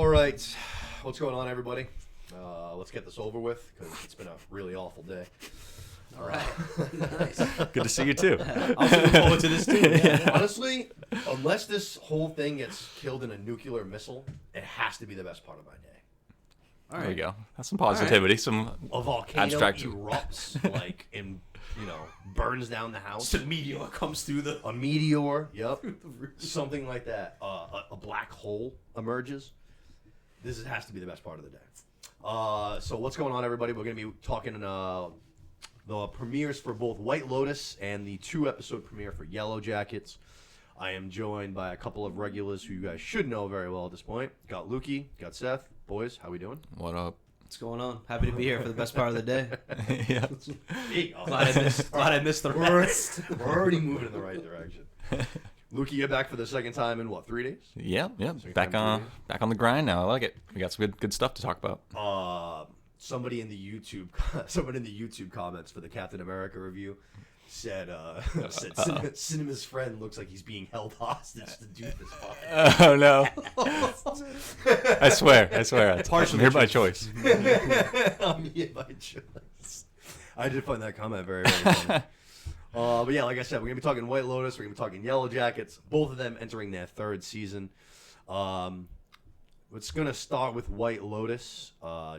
All right, what's going on, everybody? Let's get this over with because it's been a really awful day. All right. Nice. Good to see you too. I'm looking forward to this too. Yeah. Honestly, unless this whole thing gets killed in a nuclear missile, it has to be the best part of my day. All right. There we go. That's some positivity. Some A volcano abstract erupts, like, and, burns down the house. A meteor comes through the... A meteor, yep. Something like that. A black hole emerges. This has to be the best part of the day. So what's going on, everybody? We're going to be talking the premieres for both White Lotus and the 2-episode premiere for Yellowjackets. I am joined by a couple of regulars who you guys should know very well at this point. Got Lukey, got Seth. Boys, how we doing? what up? What's going on? Happy to be here for the best part of the day. Yeah. Hey, Glad I missed the rest. we're already moving in the right direction. Lukey, you're back for the second time in, 3 days? Yeah. Second Back time on the grind now. I like it. We got some good stuff to talk about. Somebody in the YouTube comments for the Captain America review said Cinema's friend looks like he's being held hostage to do this podcast. Oh no! I swear. I'm here by choice. I'm here by choice. I did find that comment very, very funny. But yeah, like I said, we're gonna be talking White Lotus. We're gonna be talking Yellowjackets. Both of them entering their 3rd season. It's going to start with White Lotus,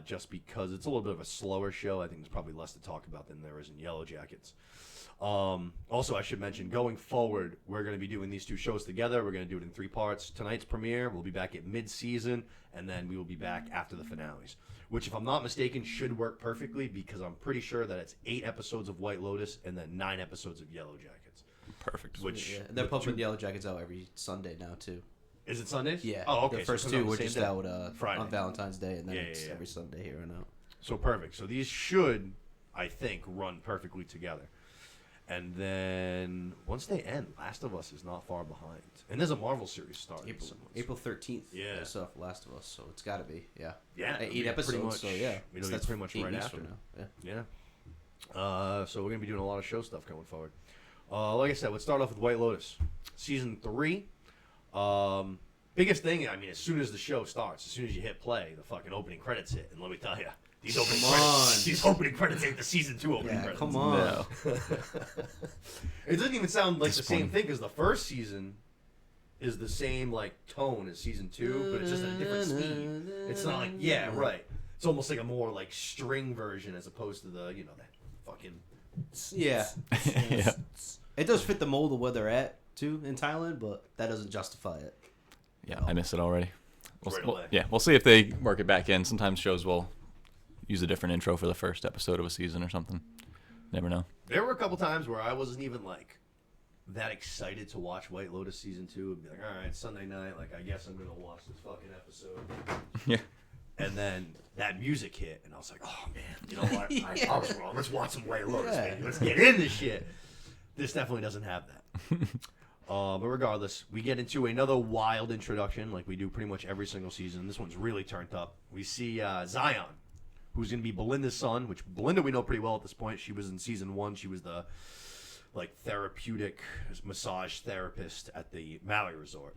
just because it's a little bit of a slower show. I think there's probably less to talk about than there is in Yellowjackets. Also, I should mention, going forward, we're going to be doing these 2 shows together. We're going to do it in 3 parts. Tonight's premiere, we'll be back at mid-season, and then we will be back after the finales, which, if I'm not mistaken, should work perfectly because I'm pretty sure that it's 8 episodes of White Lotus and then 9 episodes of Yellowjackets. Perfect. Yeah. They're pumping Yellowjackets out every Sunday now, too. Is it Sundays? Yeah. Oh, okay. The first so 2 were just out Friday. on Valentine's Day, and then it's every Sunday here and out. So perfect. So these should, I think, run perfectly together. And then once they end, Last of Us is not far behind. And there's a Marvel series starting. April 13th. Yeah. There's stuff Last of Us, so it's got to be. Yeah. Yeah. 8 episodes. Much, so yeah. That's pretty much right after. From now. Yeah. So we're gonna be doing a lot of show stuff going forward. Like I said, let's start off with White Lotus, season 3. Biggest thing, I mean, as soon as the show starts, as soon as you hit play, the fucking opening credits hit, and let me tell you, these opening credits ain't the season 2 opening credits. Come on. No. It doesn't even sound like the same thing because the first season is the same like tone as season 2, but it's just a different speed. It's not like right. It's almost like a more like string version as opposed to the that fucking yeah. Yeah. It does fit the mold of where they're at too in Thailand, but that doesn't justify it. Yeah, I missed it already. Right We'll see if they work it back in. Sometimes shows will use a different intro for the first episode of a season or something. Never know. There were a couple times where I wasn't even like that excited to watch White Lotus season 2 and be like, all right, Sunday night, like I guess I'm gonna watch this fucking episode. Yeah. And then that music hit, and I was like, oh man, you know what? I was wrong. Let's watch some White Lotus, baby. Let's get into shit. This definitely doesn't have that. But regardless, we get into another wild introduction like we do pretty much every single season. This one's really turned up. We see Zion, who's going to be Belinda's son, which Belinda we know pretty well at this point. She was in season 1. She was the therapeutic massage therapist at the Maui Resort.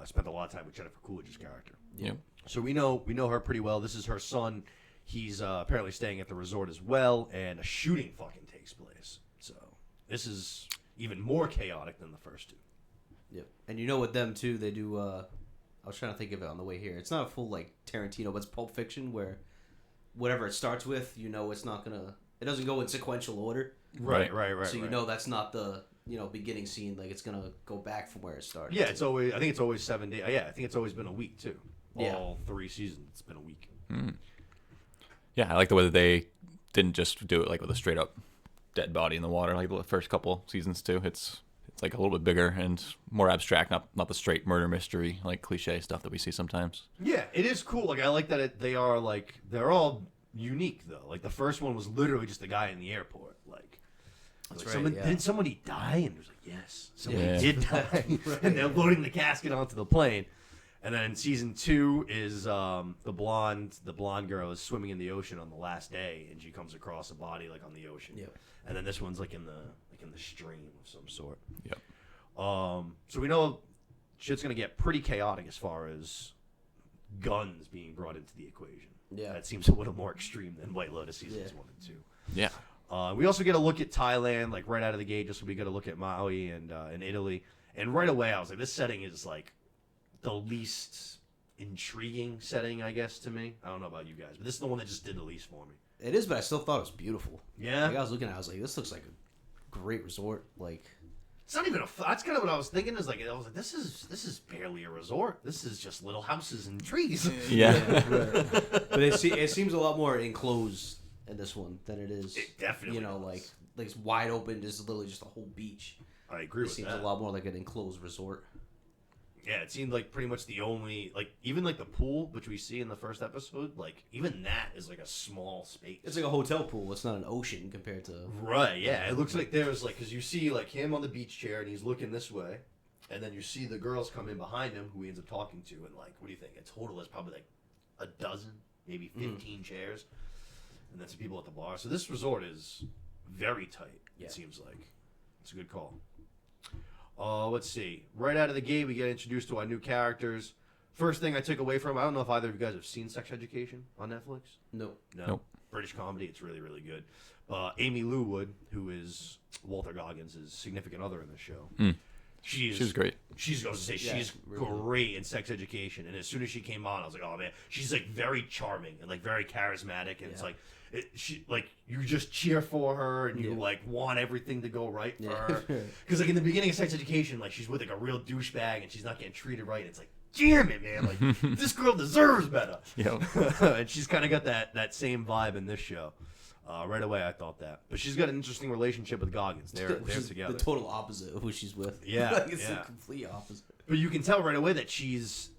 Spent a lot of time with Jennifer Coolidge's character. Yep. So we know her pretty well. This is her son. He's apparently staying at the resort as well, and a shooting fucking takes place. So this is even more chaotic than the first 2. Yep. And with them too, they do I was trying to think of it on the way here. It's not a full like Tarantino, but it's Pulp Fiction where whatever it starts with, it's not gonna it doesn't go in sequential order. Right. So that's not the beginning scene, like it's gonna go back from where it started. Yeah, I think it's always 7 days. Yeah, I think it's always been a week too. All 3 seasons, it's been a week. Yeah, I like the way that they didn't just do it like with a straight up dead body in the water like the first couple seasons too. It's like a little bit bigger and more abstract, not the straight murder mystery like cliche stuff that we see sometimes. Yeah, it is cool. Like I like that they are like they're all unique though. Like the first one was literally just a guy in the airport. Like, did somebody die? And it was like, yes, somebody did die. And they're loading the casket onto the plane. And then season 2 is the blonde girl is swimming in the ocean on the last day, and she comes across a body like on the ocean. Yep. And then this one's like in the stream of some sort. Yep. So we know shit's gonna get pretty chaotic as far as guns being brought into the equation. Yeah. That seems a little more extreme than White Lotus seasons 1 and 2. Yeah. We also get a look at Thailand, like right out of the gate. Just so we get a look at Maui and Italy, and right away I was like, this setting is like the least intriguing setting, I guess, to me. I don't know about you guys, but this is the one that just did the least for me. It is, but I still thought it was beautiful. Yeah. Like, I was looking at it, I was like, this looks like a great resort. Like, it's not even a. That's kind of what I was thinking. Is like I was like, this is barely a resort. This is just little houses and trees. Yeah. but it seems a lot more enclosed in this one than it is. It definitely, you know, does. like it's wide open, just literally just a whole beach. I agree with that. It seems a lot more like an enclosed resort. Yeah, it seemed like pretty much the only, like, even like the pool, which we see in the first episode, like, even that is like a small space. It's like a hotel pool. It's not an ocean compared to. Right, yeah. It looks like there's, like, because you see, like, him on the beach chair and he's looking this way, and then you see the girls come in behind him who he ends up talking to, and, like, what do you think? In total, is probably like a dozen, maybe 15 chairs, and then some people at the bar. So this resort is very tight, it seems like. It's a good call. Let's see. Right out of the gate, we get introduced to our new characters. First thing I took away from, I don't know if either of you guys have seen Sex Education on Netflix. No. Nope. British comedy. It's really, really good. Amy Lou Wood, who is Walter Goggins' significant other in the show. She's great. She's going to say she's great in Sex Education. And as soon as she came on, I was like, oh man, she's like very charming and like very charismatic. And it's like, she like you just cheer for her and you like want everything to go right for her. Because like in the beginning of Sex Education, like she's with like a real douchebag and she's not getting treated right. And it's like, damn it, man! Like this girl deserves better. Yeah. And she's kind of got that same vibe in this show. Right away, I thought that. But she's got an interesting relationship with Goggins. They're together. The total opposite of who she's with. Yeah, like, it's the complete opposite. But you can tell right away that she's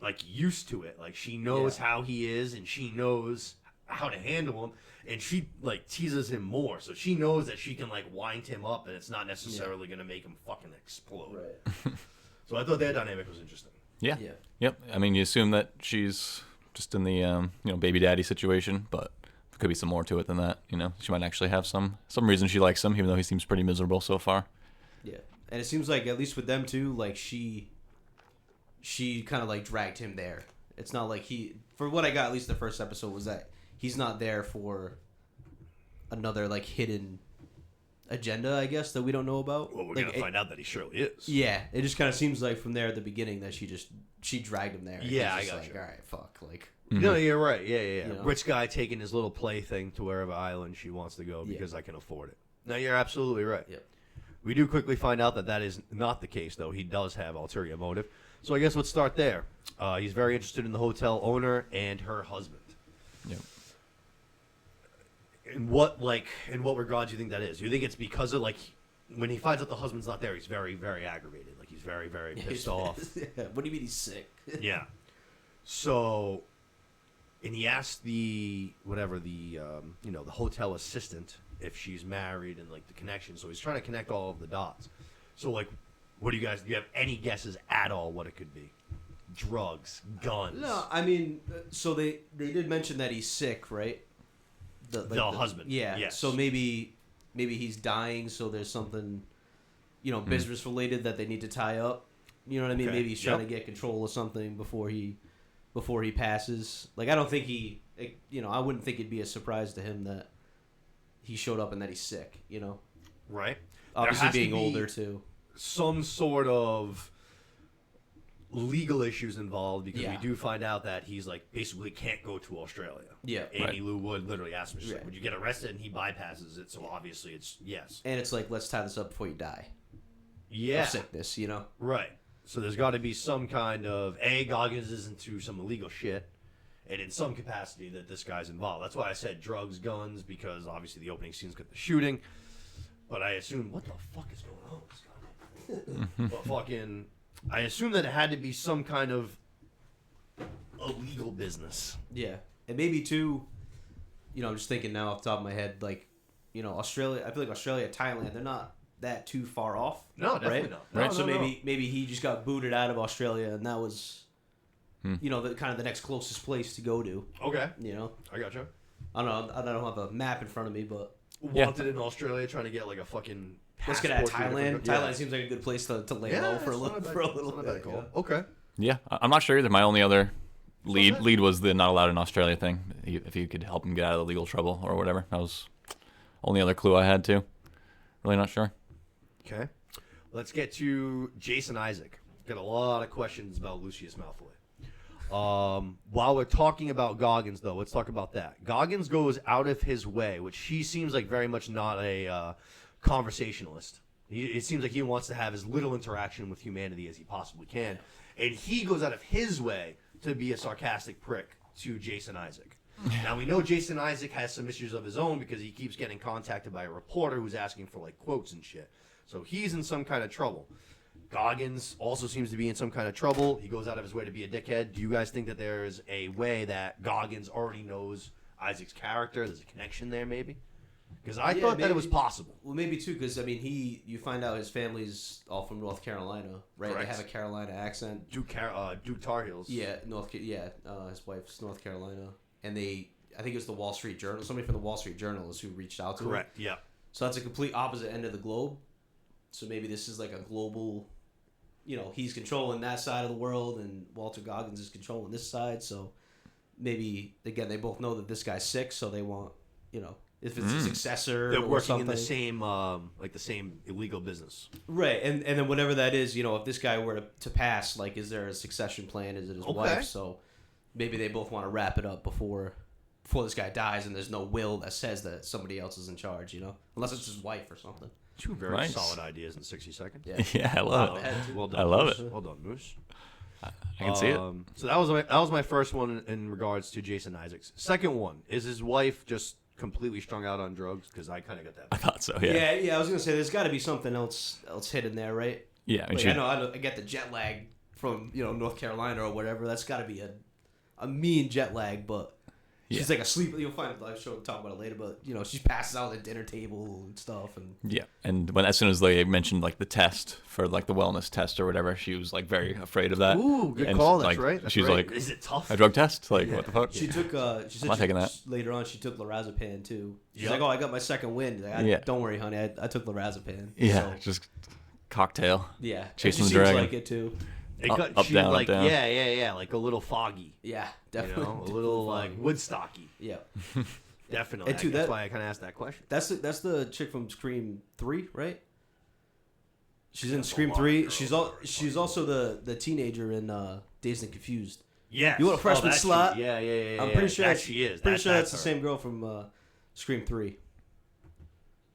like used to it. Like she knows how he is, and she knows how to handle him, and she like teases him more. So she knows that she can like wind him up, and it's not necessarily going to make him fucking explode. Right. So I thought their dynamic was interesting. Yeah. Yeah. Yep. I mean, you assume that she's just in the baby daddy situation, but there could be some more to it than that. You know, she might actually have some reason she likes him, even though he seems pretty miserable so far. Yeah, and it seems like at least with them too, like she kind of like dragged him there. It's not like for what I got, at least the first episode was that he's not there for another like hidden agenda, I guess, that we don't know about. Well, we're like, gonna find out that he surely is. Yeah, it just kind of seems like from there at the beginning that she dragged him there. Yeah, I got like, you. all right, fuck, like. No, you're right. Yeah. You know? Rich guy taking his little plaything to wherever island she wants to go because I can afford it. No, you're absolutely right. Yep. We do quickly find out that is not the case, though. He does have ulterior motive. So I guess let's start there. He's very interested in the hotel owner and her husband. Yep. In what regard do you think that is? Do you think it's because of, like, when he finds out the husband's not there, he's very, very aggravated. Like, he's very, very pissed off. What do you mean he's sick? Yeah. So, and he asked the hotel assistant if she's married and, like, the connection. So he's trying to connect all of the dots. So, like, do you have any guesses at all what it could be? Drugs, guns. No, I mean, so they did mention that he's sick, right? The husband. Yeah. Yes. So maybe he's dying, so there's something, business related that they need to tie up. You know what I mean? Okay. Maybe he's trying to get control of something before he passes. Like, I don't think I wouldn't think it'd be a surprise to him that he showed up and that he's sick. Right. Obviously being older too. Some sort of legal issues involved because we do find out that he's like basically can't go to Australia. Yeah. Amy Lou Wood literally asked me, she's like, would you get arrested? And he bypasses it, so obviously it's yes. And it's like, let's tie this up before you die. Yeah. Of sickness, Right. So there's got to be some kind of Goggins is into some illegal shit, and in some capacity that this guy's involved. That's why I said drugs, guns, because obviously the opening scene's got the shooting. But I assume what the fuck is going on with this guy? But fucking. I assume that it had to be some kind of illegal business. Yeah. And maybe, too, I'm just thinking now off the top of my head, like, Australia, I feel like Australia, Thailand, they're not that too far off. No, definitely right? not. Right. No, So no. maybe he just got booted out of Australia, and that was, the kind of the next closest place to go to. Okay. I gotcha. I don't have a map in front of me, but. Wanted in Australia, trying to get like a fucking. Let's get out of passport to Thailand. different- Thailand seems like a good place to lay low for a little bit. Okay. Yeah, I'm not sure either. My only other Lead was the not allowed in Australia thing. If you could help him get out of the legal trouble or whatever. That was only other clue I had too. Really not sure. Okay. Let's get to Jason Isaac. Got a lot of questions about Lucius Malfoy. While we're talking about Goggins, though, let's talk about that. Goggins goes out of his way, which he seems like very much not a conversationalist. It seems like he wants to have as little interaction with humanity as he possibly can. And he goes out of his way to be a sarcastic prick to Jason Isaac. Now, we know Jason Isaac has some issues of his own because he keeps getting contacted by a reporter who's asking for, like, quotes and shit. So he's in some kind of trouble. Goggins also seems to be in some kind of trouble. He goes out of his way to be a dickhead. Do you guys think that there's a way that Goggins already knows Isaac's character? There's a connection there, maybe? Because I thought that it was possible. Well, maybe too, because I mean, you find out his family's all from North Carolina, right? Correct. They have a Carolina accent. Duke Tar Heels. Yeah, his wife's North Carolina, and I think it was the Wall Street Journal. Somebody from the Wall Street Journal is who reached out to him. Correct. Yeah. So that's a complete opposite end of the globe. So maybe this is like a global. He's controlling that side of the world, and Walter Goggins is controlling this side. So maybe again, they both know that this guy's sick, so they want if it's a successor. They're or working something. in the same illegal business. Right, and then whatever that is, if this guy were to pass, like, is there a succession plan? Is it his wife? So maybe they both want to wrap it up before this guy dies, and there's no will that says that somebody else is in charge, unless it's his wife or something. Two very solid ideas in 60 seconds. Yeah, Yeah, I love it. Well done. I love Moose. it. Well done, Moose. I can see it. So that was my first one in regards to Jason Isaacs. Second one is his wife just completely strung out on drugs, because I kind of got that. I thought so. Yeah. Yeah. I was gonna say there's got to be something else hidden there, right? Yeah. I mean, Like, I know. I get the jet lag from North Carolina or whatever. That's got to be a mean jet lag, but. She's like asleep. You'll find a live show. We'll talk about it later, but she passes out at the dinner table and stuff. And yeah, and as soon as they mentioned like the test for like the wellness test or whatever, she was like very afraid of that. Ooh, good and, call. That's like, right. That's she's right. like, is it tough? A drug test? Like, what the fuck? she took. She said I'm not taking that. Later on, she took lorazepam too. She's Yep. like, "Oh, I got my second wind." Like, Don't worry, honey. I took lorazepam. Yeah, So, just cocktail. yeah. Chasing she the dragon. seems like it too. Up, she down, like, up, down. Yeah, like a little foggy. Yeah, definitely. A little like Woodstocky. Yeah. Definitely. And too, that's that- why I kind of asked that question. That's the chick from Scream 3, right? She's in That's a Scream lot, 3. girl. She's also the teenager in Dazed and Confused. Yes. You want a freshman that's slot? She. Yeah. I'm pretty sure that she is. Pretty sure that's her. the same girl from Scream 3.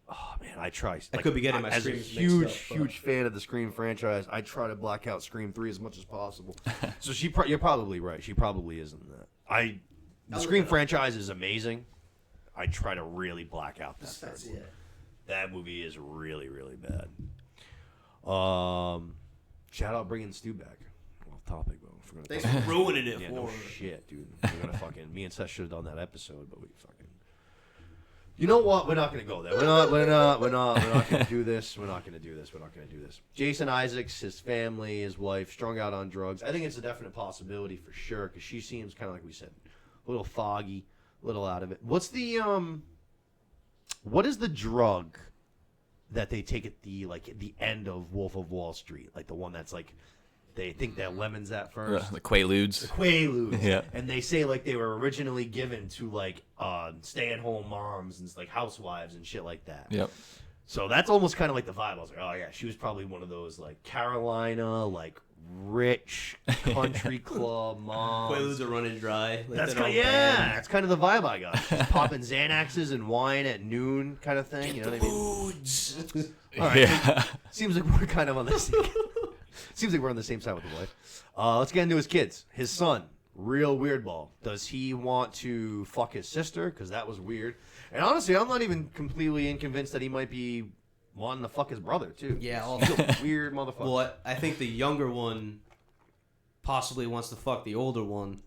Oh man, I try. I could be getting my as a Screams huge, mixed up, huge fan of the Scream franchise. I try to black out Scream 3 as much as possible. So you're probably right. She probably isn't that. The I'll Scream look it up. franchise is amazing. I try to really black out that third That's one. it. That movie is really, really bad. Shout out bringing Stu back. Off topic, though. If we're gonna Thanks talk- for ruining it yeah, for no her. shit, dude. We're gonna me and Seth should have done that episode, but we fucking. You know what? We're not gonna go there. We're not gonna do this. We're not gonna do this. Jason Isaacs, his family, his wife, strung out on drugs. I think it's a definite possibility for sure, because she seems kind of like we said, a little foggy, a little out of it. What is the drug that they take at the end of Wolf of Wall Street? Like the one that's like, they think that lemons at first. The Quaaludes. Quaaludes. Yeah. And they say like they were originally given to like stay-at-home moms and like housewives and shit like that. Yep. So that's almost kind of like the vibe. I was like, oh yeah, she was probably one of those like Carolina, like rich country club moms. Quaaludes are running dry. Like, That's they're all kind bad. that's kind of the vibe I got. Just popping Xanaxes and wine at noon, kind of thing. You know what I mean? Foods. All right. Yeah. Seems like we're kind of on the same. Seems like we're on the same side with the wife. Let's get into his kids. His son, real weird ball. Does he want to fuck his sister? Because that was weird. And honestly, I'm not even completely unconvinced that he might be wanting to fuck his brother too. Yeah, all- He's a weird motherfucker. Well, I think the younger one possibly wants to fuck the older one,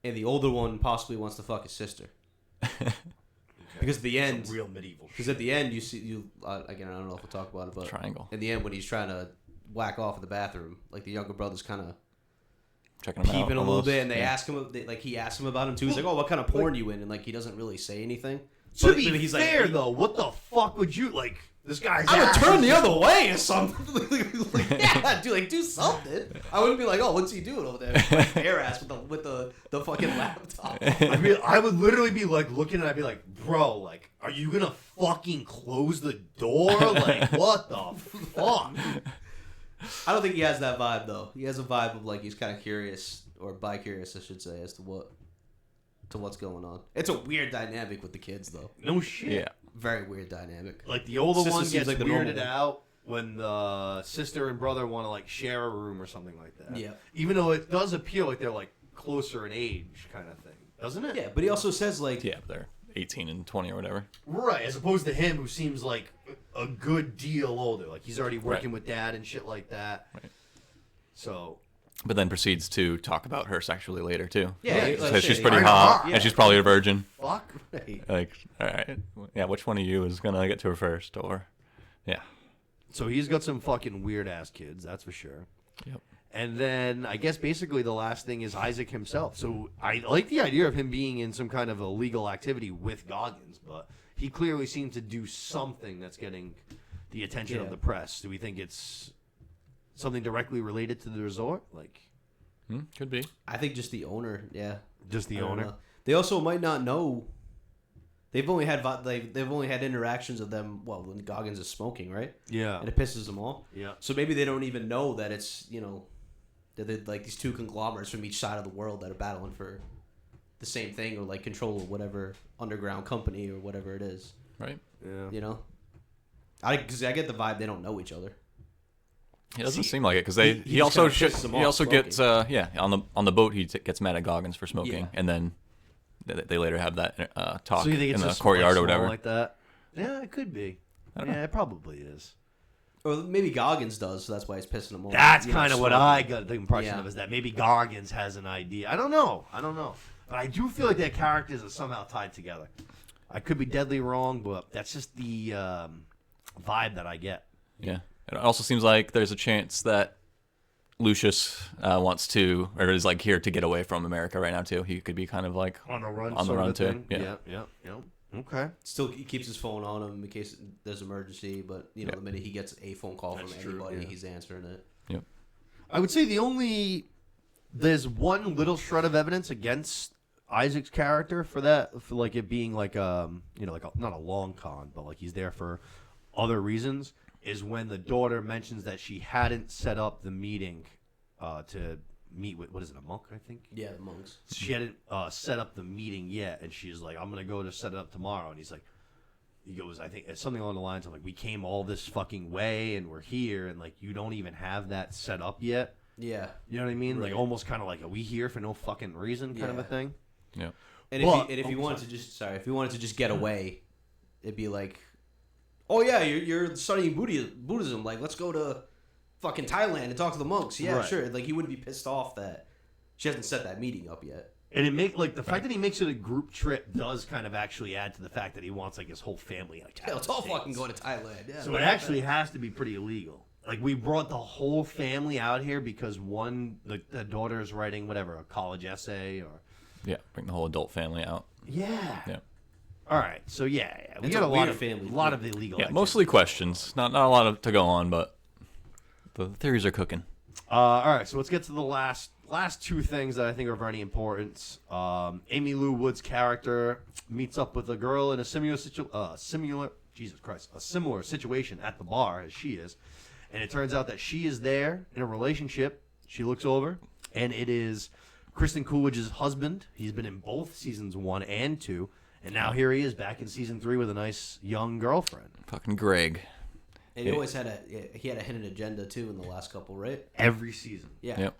and the older one possibly wants to fuck his sister. Because at the end, Some real medieval. because at the end again, I don't know if we'll talk about it, but Triangle. in the end when he's trying to whack off in the bathroom, like the younger brother's kind of Checking them out. peeping a little almost. bit, and they Yeah. ask him, he asks him about him too. He's like, "Oh, what kind of porn you in?" And like he doesn't really say anything. To But be he's fair, like, though, what the fuck would you like? This guy's I would ass turn is the other way or something. Like, yeah, do something. I wouldn't be like, oh, what's he doing over there? Like, bare ass with the fucking laptop. I mean, I would literally be like looking and I'd be like, bro, like, are you gonna fucking close the door? Like, what the fuck? I don't think he has that vibe though. He has a vibe of like he's kind of curious, or bi-curious, I should say, as to what's going on. It's a weird dynamic with the kids though. No shit. Yeah. Very weird dynamic. Like the older Sister one seems gets like the weirded normal one. out when the sister and brother want to like share a room or something like that. Yeah. Even though it does appear like they're like closer in age, kind of thing, doesn't it? Yeah, but he also says like, Yeah, they're 18 and 20 or whatever. Right, as opposed to him who seems like a good deal older. Like he's already working Right. with dad and shit like that. Right. So But then proceeds to talk about her sexually later too. Yeah, Right. Says she's pretty Why hot, not? and she's probably a virgin. fuck. hey, Like, all right, yeah, which one of you is gonna get to her first? Or, yeah, So he's got some fucking weird ass kids, that's for sure. yep, And then I guess basically the last thing is Isaac himself. So I like the idea of him being in some kind of illegal activity with Goggins, but he clearly seems to do something that's getting the attention of Yeah. the press. Do we think it's something directly related to the resort? Like could be. I think just the owner. Yeah, just the I don't owner? know. They also might not know. They've only had they've only had interactions of them. Well, when Goggins is smoking, right? Yeah. And it pisses them off. Yeah. So maybe they don't even know that it's that they're like these two conglomerates from each side of the world that are battling for the same thing or like control of whatever underground company or whatever it is. Right. Yeah. Because I get the vibe they don't know each other. It doesn't See, seem like it because he he just also kinda pisses him he off also smoking. gets on the boat gets mad at Goggins for smoking, Yeah. and then they later have that talk So you think in it's the just courtyard or small whatever. like that? Yeah, it could be. I don't Yeah, know. it probably is. Or maybe Goggins does, so that's why he's pissing him off. That's You know, kind of what smoking. I got the impression Yeah. of, is that maybe Goggins has an idea. I don't know. But I do feel like their characters are somehow tied together. I could be deadly wrong, but that's just the vibe that I get. Yeah. It also seems like there's a chance that Lucius wants to, or is like here to get away from America right now too. He could be kind of like On the run, On the sort of run, too. thing. Yeah. Yeah. Okay. Still, he keeps his phone on him in case there's emergency. But Yeah. the minute he gets a phone call That's from true, anybody, yeah. he's answering it. Yep. I would say there's one little shred of evidence against Isaac's character for like it being like not a long con, but like he's there for other reasons, is when the daughter mentions that she hadn't set up the meeting to meet with, what is it, a monk, I think? Yeah, the monks. She hadn't set up the meeting yet, and she's like, I'm gonna go to set it up tomorrow. And he goes, I think it's something along the lines of like, we came all this fucking way and we're here, and like you don't even have that set up yet. Yeah. You know what I mean? Right. Like almost kind of like, are we here for no fucking reason kind of a Yeah. thing? Yeah. And But- if he oh, wanted sorry. if he wanted to just get away, it'd be like, oh yeah, you're studying Buddhism. Like, let's go to fucking Thailand and talk to the monks. Yeah, Right. sure. Like, he wouldn't be pissed off that she hasn't set that meeting up yet. And it make like the fact that he makes it a group trip does kind of actually add to the fact that he wants like his whole family like. Yeah, let's all fucking go to Thailand. Yeah. So it actually has to be pretty illegal. Like we brought the whole family out here because the daughter is writing whatever, a college essay or. Yeah. Bring the whole adult family out. Yeah. Yeah. All right. So we It's got a a lot weird of family. a lot of illegal. Yeah. activity. Mostly questions. Not a lot to go on, but the theories are cooking. All right, so let's get to the last two things that I think are of any importance. Amy Lou Wood's character meets up with a girl in a similar situation at the bar as she is, and it turns out that she is there in a relationship. She looks over, and it is Kristen Coolidge's husband. He's been in both seasons 1 and 2, and now here he is back in season 3 with a nice young girlfriend. Fucking Greg. And he always had a hidden agenda too in the last couple, right? Every season. Yeah. Yep.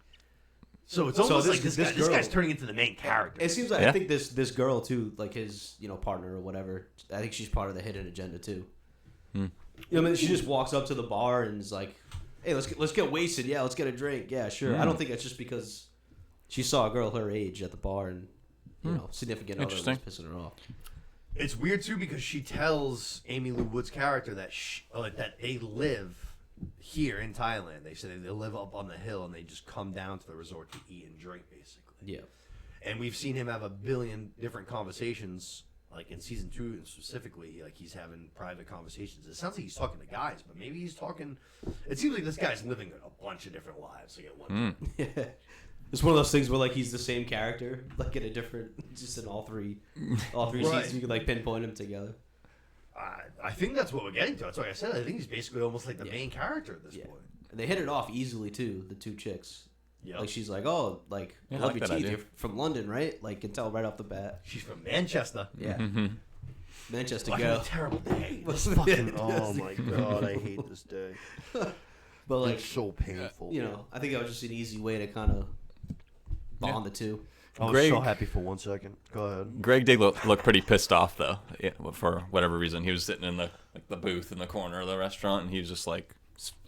So it's almost this- like this this guy's girl- turning into the main character. It seems like Yeah. I think this girl too, like his partner or whatever. I think she's part of the hidden agenda too. I mean, she just walks up to the bar and is like, "Hey, let's get wasted. Yeah, let's get a drink. Yeah, sure." I don't think that's just because she saw a girl her age at the bar and significant other was Interesting. pissing her off. It's weird too because she tells Amy Lou Wood's character that that they live here in Thailand. They say they live up on the hill and they just come down to the resort to eat and drink, basically. Yeah. And we've seen him have a billion different conversations like in season 2 specifically, like he's having private conversations. It sounds like he's talking to guys, but maybe he's talking. It seems like this guy's living a bunch of different lives. Like at one time. Yeah. It's one of those things where like he's the same character, like in a different, just in all three Right. seasons. You can like pinpoint them together. I think that's what we're getting to. That's why I said I think he's basically almost like the Yeah. main character at this Yeah. point. And they hit it off easily too. The two chicks. Yeah, Like she's like, oh, like Yeah, I love like your that teeth. idea. You're from London, right? Like can tell right off the bat. she's from Manchester. Yeah. Mm-hmm. Manchester Fucking a girl. terrible day. What's This the- fucking, oh my god, I hate this day. But like, It's so painful. you know, I think that was just an easy way to kind of bond the two. I was Greg- so happy for 1 second. Go ahead. Greg did look pretty pissed off though. Yeah, for whatever reason, he was sitting in the booth in the corner of the restaurant, and he was just like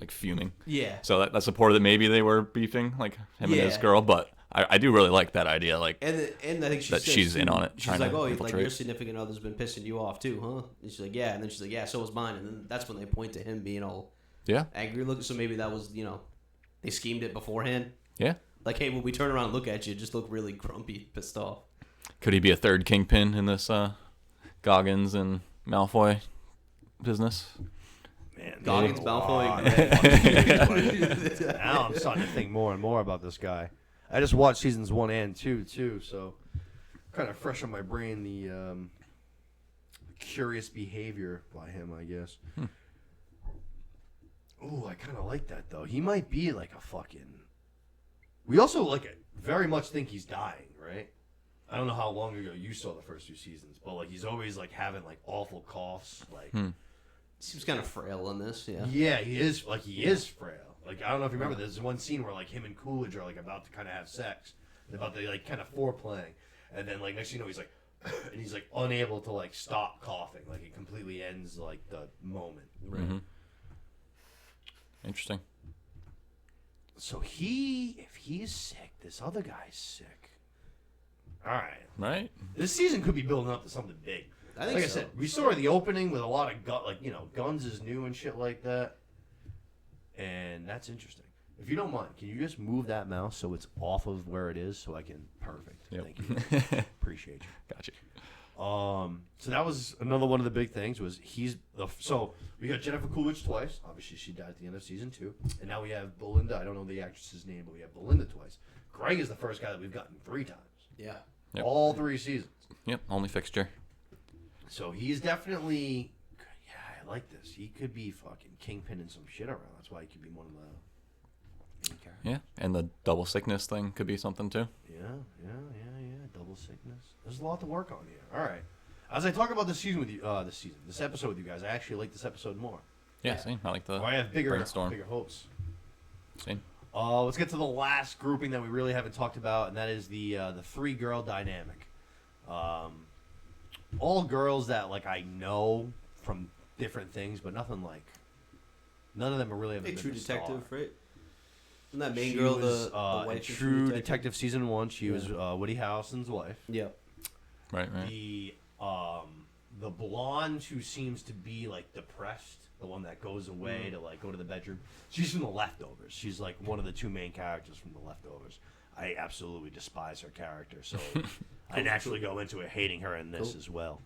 fuming. Yeah. So that supported that maybe they were beefing, like him and his Yeah. girl. But I do really like that idea, like And I think she that says, she's in too, on it, She's trying like, to oh, like infiltrate. your significant other's been pissing you off too, huh? And she's like, yeah. And then she's like, yeah, so was mine. And then that's when they point to him being all yeah, angry looking. So maybe that was, they schemed it beforehand. yeah. Like, hey, when we turn around and look at you, just look really grumpy, pissed off. Could he be a third kingpin in this Goggins and Malfoy business? Man, Goggins, there's a lot Malfoy. of- Now I'm starting to think more and more about this guy. I just watched seasons 1 and 2 too, so kind of fresh on my brain the curious behavior by him, I guess. Ooh, I kind of like that though. He might be like a fucking. We also very much think he's dying, right? I don't know how long ago you saw the first 2 seasons, but like he's always like having like awful coughs, like. Seems kind of frail in this, yeah. Yeah, he is frail. Like I don't know if you remember, there's one scene where like him and Coolidge are like about to kind of have sex. They're about to like kind of foreplaying, and then like next thing you know he's like, and he's like unable to like stop coughing. Like it completely ends like the moment. Right. Mm-hmm. Interesting. So if he's sick, this other guy's sick. All right, Right? this season could be building up to something big. I think Like I so. said, we saw the opening with a lot of guns is new and shit like that, and that's interesting. If you don't mind, can you just move that mouse so it's off of where it is so I can? Perfect. Yep. Thank you. Appreciate you. Gotcha. So that was another one of the big things was so we got Jennifer Coolidge twice. Obviously, she died at the end of season 2, and now we have Belinda. I don't know the actress's name, but we have Belinda twice. Greg is the first guy that we've gotten 3 times. Yeah. Yep. All 3 seasons. Yep. Only fixture. So he's definitely, yeah, I like this. He could be fucking kingpin and some shit around. That's why he could be one of the main characters. Yeah. And the double sickness thing could be something too. Yeah. Double sickness. There's a lot to work on here. All right. As I talk about this season with you, this episode with you guys, I actually like this episode more. Yeah. Same. I like the I have bigger brainstorm. hopes. Same. Let's get to the last grouping that we really haven't talked about, and that is the 3-girl dynamic. All girls that like I know from different things, but none of them are really Hey, a True Detective, right? Isn't that main She girl was, the in wife of True Detective season 1. She was Woody Harrelson's wife. Yeah. Right. Right. The blonde who seems to be like depressed, the one that goes away to like go to the bedroom. She's from The Leftovers. She's like one of the 2 main characters from The Leftovers. I absolutely despise her character, so I naturally go into it hating her in this as well.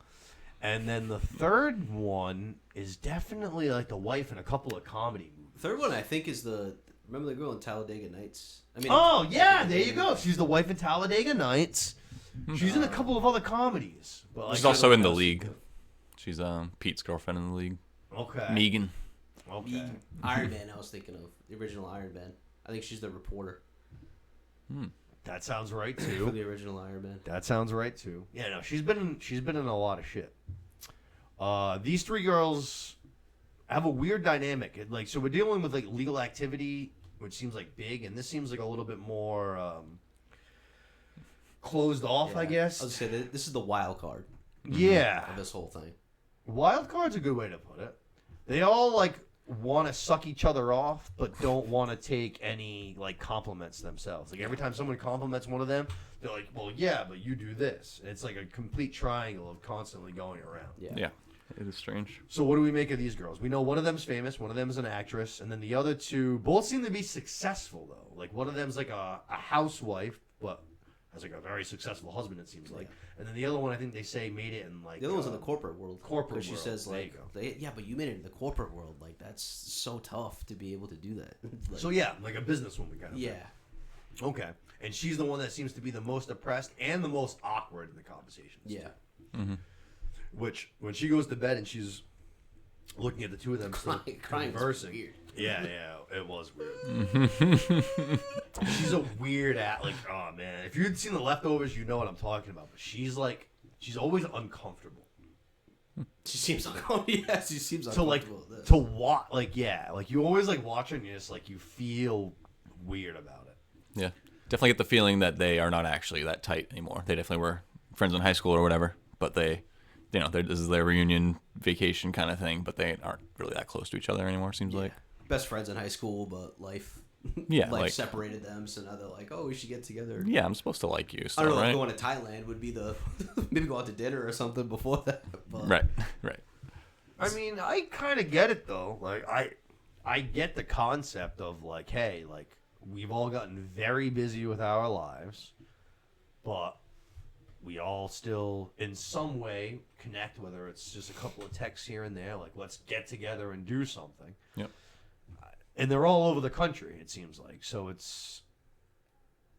And then the third one is definitely like the wife in a couple of comedy movies. The third one, I think, is remember the girl in Talladega Nights? I mean, Oh yeah, there you go. She's the wife in Talladega Nights. She's in a couple of other comedies. But She's like, also in the league. She's Pete's girlfriend in the league. Okay. Megan. Okay. Iron Man, I was thinking of. The original Iron Man. I think she's the reporter That sounds right for too. the original Iron Man. That sounds right too. Yeah, no, she's been in a lot of shit. These 3 girls have a weird dynamic. So we're dealing with like legal activity, which seems like big, and this seems like a little bit more closed off, I guess. I was gonna say this is the wild card Yeah, of this whole thing. wild card's a good way to put it. They all like want to suck each other off, but don't want to take any like compliments themselves. Like every time someone compliments one of them, they're like, "Well, yeah, but you do this." And it's like a complete triangle of constantly going around. Yeah. It is strange. So what do we make of these girls? We know one of them's famous, one of them is an actress, and then the other 2 both seem to be successful though. Like one of them's like a housewife, but has like a very successful husband. It seems like, and then the other one I think they say made it in like the other one's in the corporate world. Corporate she world. says like, yeah, but you made it in the corporate world. Like that's so tough to be able to do that. Like, so yeah, like a businesswoman kind of. Yeah. Thing. Okay, and she's the one that seems to be the most oppressed and the most awkward in the conversations. Yeah. Mm-hmm. Which when she goes to bed and she's looking at the two of them still crying conversing. weird. Yeah, it was weird. She's a weird like, oh man. If you'd seen The Leftovers, you know what I'm talking about. But she's always uncomfortable. She seems uncomfortable. Yeah, she seems So uncomfortable. like to watch, like you always like watch her and you just like you feel weird about it. Yeah, definitely get the feeling that they are not actually that tight anymore. They definitely were friends in high school or whatever, but they, this is their reunion vacation kind of thing, but they aren't really that close to each other anymore. Seems like best friends in high school, but life, like separated them. So now they're like, oh, we should get together. Yeah, I'm supposed to like you. Still, I don't know right? if going to Thailand would be the maybe go out to dinner or something before that. But. Right. I mean, I kind of get it though. Like I get the concept of like, hey, like we've all gotten very busy with our lives, but we all still in some way connect, whether it's just a couple of texts here and there, like let's get together and do something. Yep. And they're all over the country, it seems like. So it's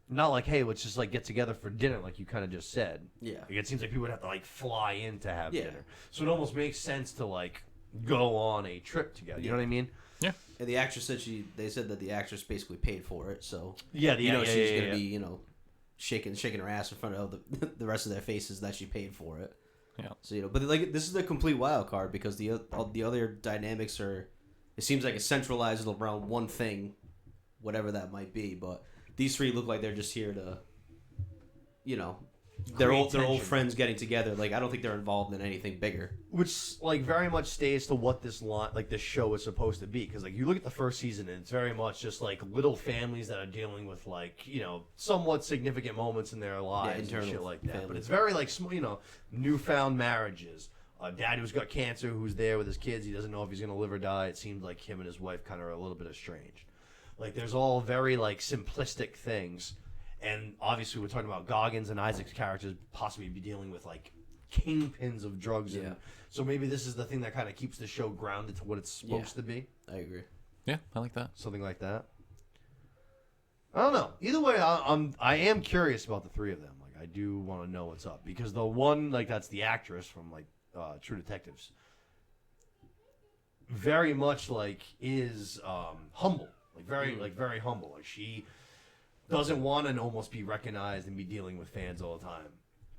not like, hey, let's just like get together for dinner, like you kind of just said. Yeah. Like, it seems like people would have to like fly in to have dinner. So it almost makes sense to like go on a trip together. You know what I mean? Yeah. And the actress said they said that the actress basically paid for it. So yeah, she's gonna be shaking her ass in front of the rest of their faces that she paid for it. Yeah. So but like this is the complete wild card because the other dynamics are. It seems like it's centralized around one thing, whatever that might be. But these three look like they're just here to, they're old friends getting together. Like I don't think they're involved in anything bigger. Which like very much stays to what this show is supposed to be. Because like you look at the first season and it's very much just like little families that are dealing with like somewhat significant moments in their lives and shit like that. families. But it's very like newfound marriages. Dad who's got cancer, who's there with his kids. He doesn't know if he's gonna live or die. It seems like him and his wife kind of are a little bit estranged. Like there's all very like simplistic things, and obviously we're talking about Goggins and Isaac's characters possibly be dealing with like kingpins of drugs. Yeah. And so maybe this is the thing that kind of keeps the show grounded to what it's supposed to be. I agree. Yeah, I like that. Something like that. I don't know. Either way, I am curious about the three of them. Like I do want to know what's up because the one like that's the actress from like True Detectives. Very much like is humble, like very humble. Like she doesn't want to almost be recognized and be dealing with fans all the time.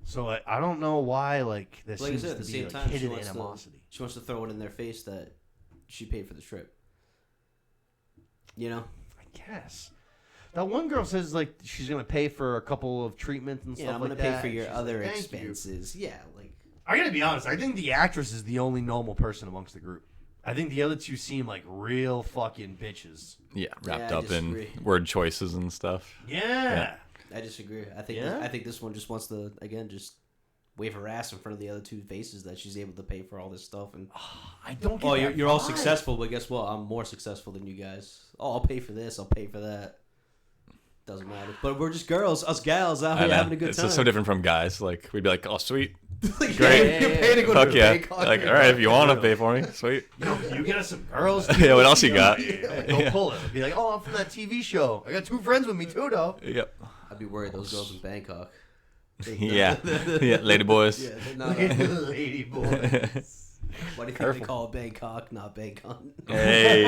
So I don't know why like there seems to be like hidden animosity. She wants to throw it in their face that she paid for the trip. I guess. That one girl says like she's gonna pay for a couple of treatments and stuff like that. I'm gonna pay for your other expenses. Yeah, like. I gotta be honest. I think the actress is the only normal person amongst the group. I think the other two seem like real fucking bitches. Yeah, wrapped up in word choices and stuff. Yeah. I disagree. I think this one just wants to just wave her ass in front of the other two faces that she's able to pay for all this stuff. And I don't. Get you're all successful, but guess what? I'm more successful than you guys. Oh, I'll pay for this. I'll pay for that. Doesn't matter. But we're just girls, us gals out here having a good time. It's so different from guys. Like we'd be like, oh sweet. Great. You're paying to go to Bangkok. Like, all right, if you want to pay for me, sweet. You get us some girls. Yeah, what else you got? Go pull it. Be like, oh, I'm from that TV show. I got two friends with me too, though. Yep. I'd be worried those girls in Bangkok. Yeah, lady boys. Yeah, they're not lady boys. Why do you think they call it Bangkok, not Bangkok? Hey.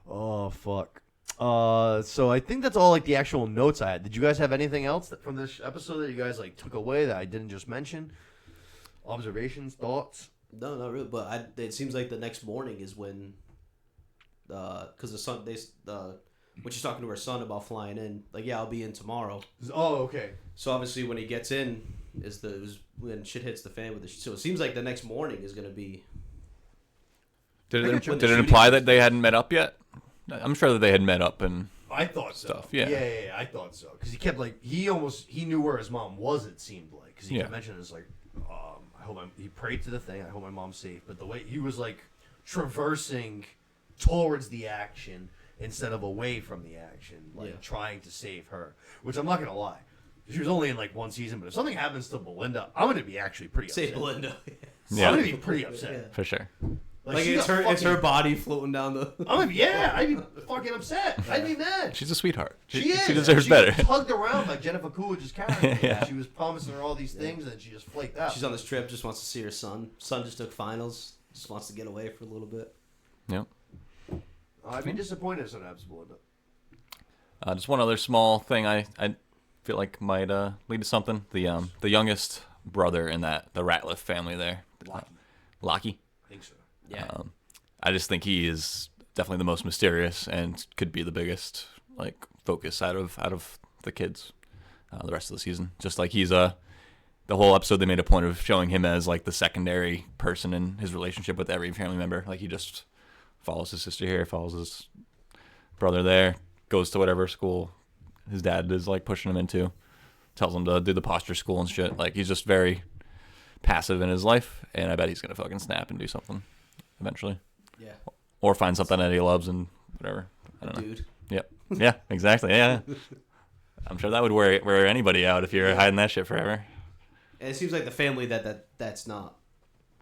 Oh fuck. So I think that's all like the actual notes I had. Did you guys have anything else from this episode that you guys like took away that I didn't just mention? Observations, thoughts? No, not really. But it seems like the next morning is when, because the son, when she's talking to her son about flying in, like, yeah, I'll be in tomorrow. Oh, okay. So obviously when he gets in, is when shit hits the fan with it. So it seems like the next morning is gonna be. Did it imply that they hadn't met up yet? I'm sure that they had met up and. I thought so. Stuff. Yeah. Yeah, I thought so because he kept like he knew where his mom was. It seemed like because he kept mentioning it's like, I hope he prayed to the thing. I hope my mom's safe. But the way he was like traversing towards the action, instead of away from the action, like Yeah. trying to save her. Which I'm not gonna lie, she was only in like one season, but if something happens to Belinda, I'm gonna be actually pretty upset. Say Belinda. Yeah. I'm gonna be pretty upset. Yeah. For sure. Like she it's got her fucking- body floating down the. I'd be fucking upset. I'd be mad. She's a sweetheart. She is. She deserves she better. was tugged around by Jennifer Coolidge's character. Yeah. She was promising her all these things, and then she just flaked out. She's on this trip, just wants to see her son. Son just took finals, just wants to get away for a little bit. Yep. I'd be disappointed if someone happens to Belinda. Just one other small thing I feel like might lead to something. The youngest brother in the Ratliff family there, Lockie. I think so. Yeah. I just think he is definitely the most mysterious and could be the biggest like focus out of the kids the rest of the season. Just like he's the whole episode they made a point of showing him as like the secondary person in his relationship with every family member. Like he just follows his sister here, follows his brother there, goes to whatever school his dad is like pushing him into, tells him to do the posture school and shit. Like he's just very passive in his life, and I bet he's gonna fucking snap and do something eventually. Yeah. Or find something that he loves and whatever. I don't know. Dude. Yep. Yeah, exactly. Yeah. I'm sure that would wear anybody out if you're hiding that shit forever. And it seems like the family that's not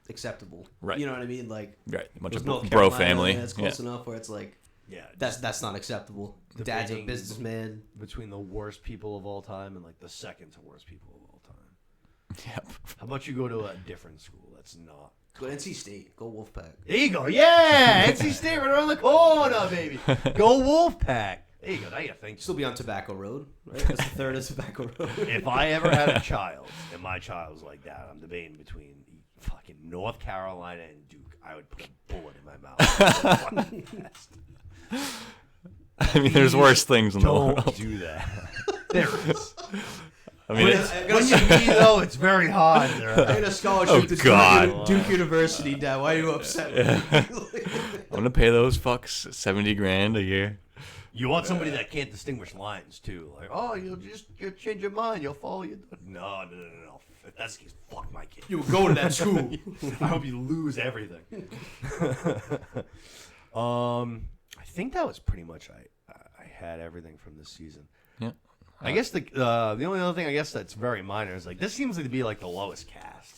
acceptable. Right. You know what I mean? Like Right. A bunch there's of North bro Carolina, family. That's close enough where it's like Yeah. that's not acceptable. Dad's a Debating businessman. between the worst people of all time and like the second to worst people of all time. Yep. How about you go to a different school that's not? Go to NC State. Go Wolfpack. There you go. Yeah, NC State right around the corner, baby. Go Wolfpack. There you go. Now you think. Still be on Tobacco Road, right? That's the third of Tobacco Road. If I ever had a child and my child was like that, I'm debating between fucking North Carolina and Duke. I would put a bullet in my mouth. I mean, there's worse things in the Don't world. do that. There is. I mean, When you need though, it's very hard. I got a scholarship Oh, to God. Duke University, Dad. Why are you upset with me? I'm gonna pay those fucks $70,000 a year. You want somebody that can't distinguish lines too, like, oh, you'll change your mind, you'll follow your. No. If that's the case, fuck my kid. You were going to that school. I hope you lose everything. I think that was pretty much I had everything from this season. Yeah. I guess the only other thing I guess that's very minor is like this seems to be like the lowest cast.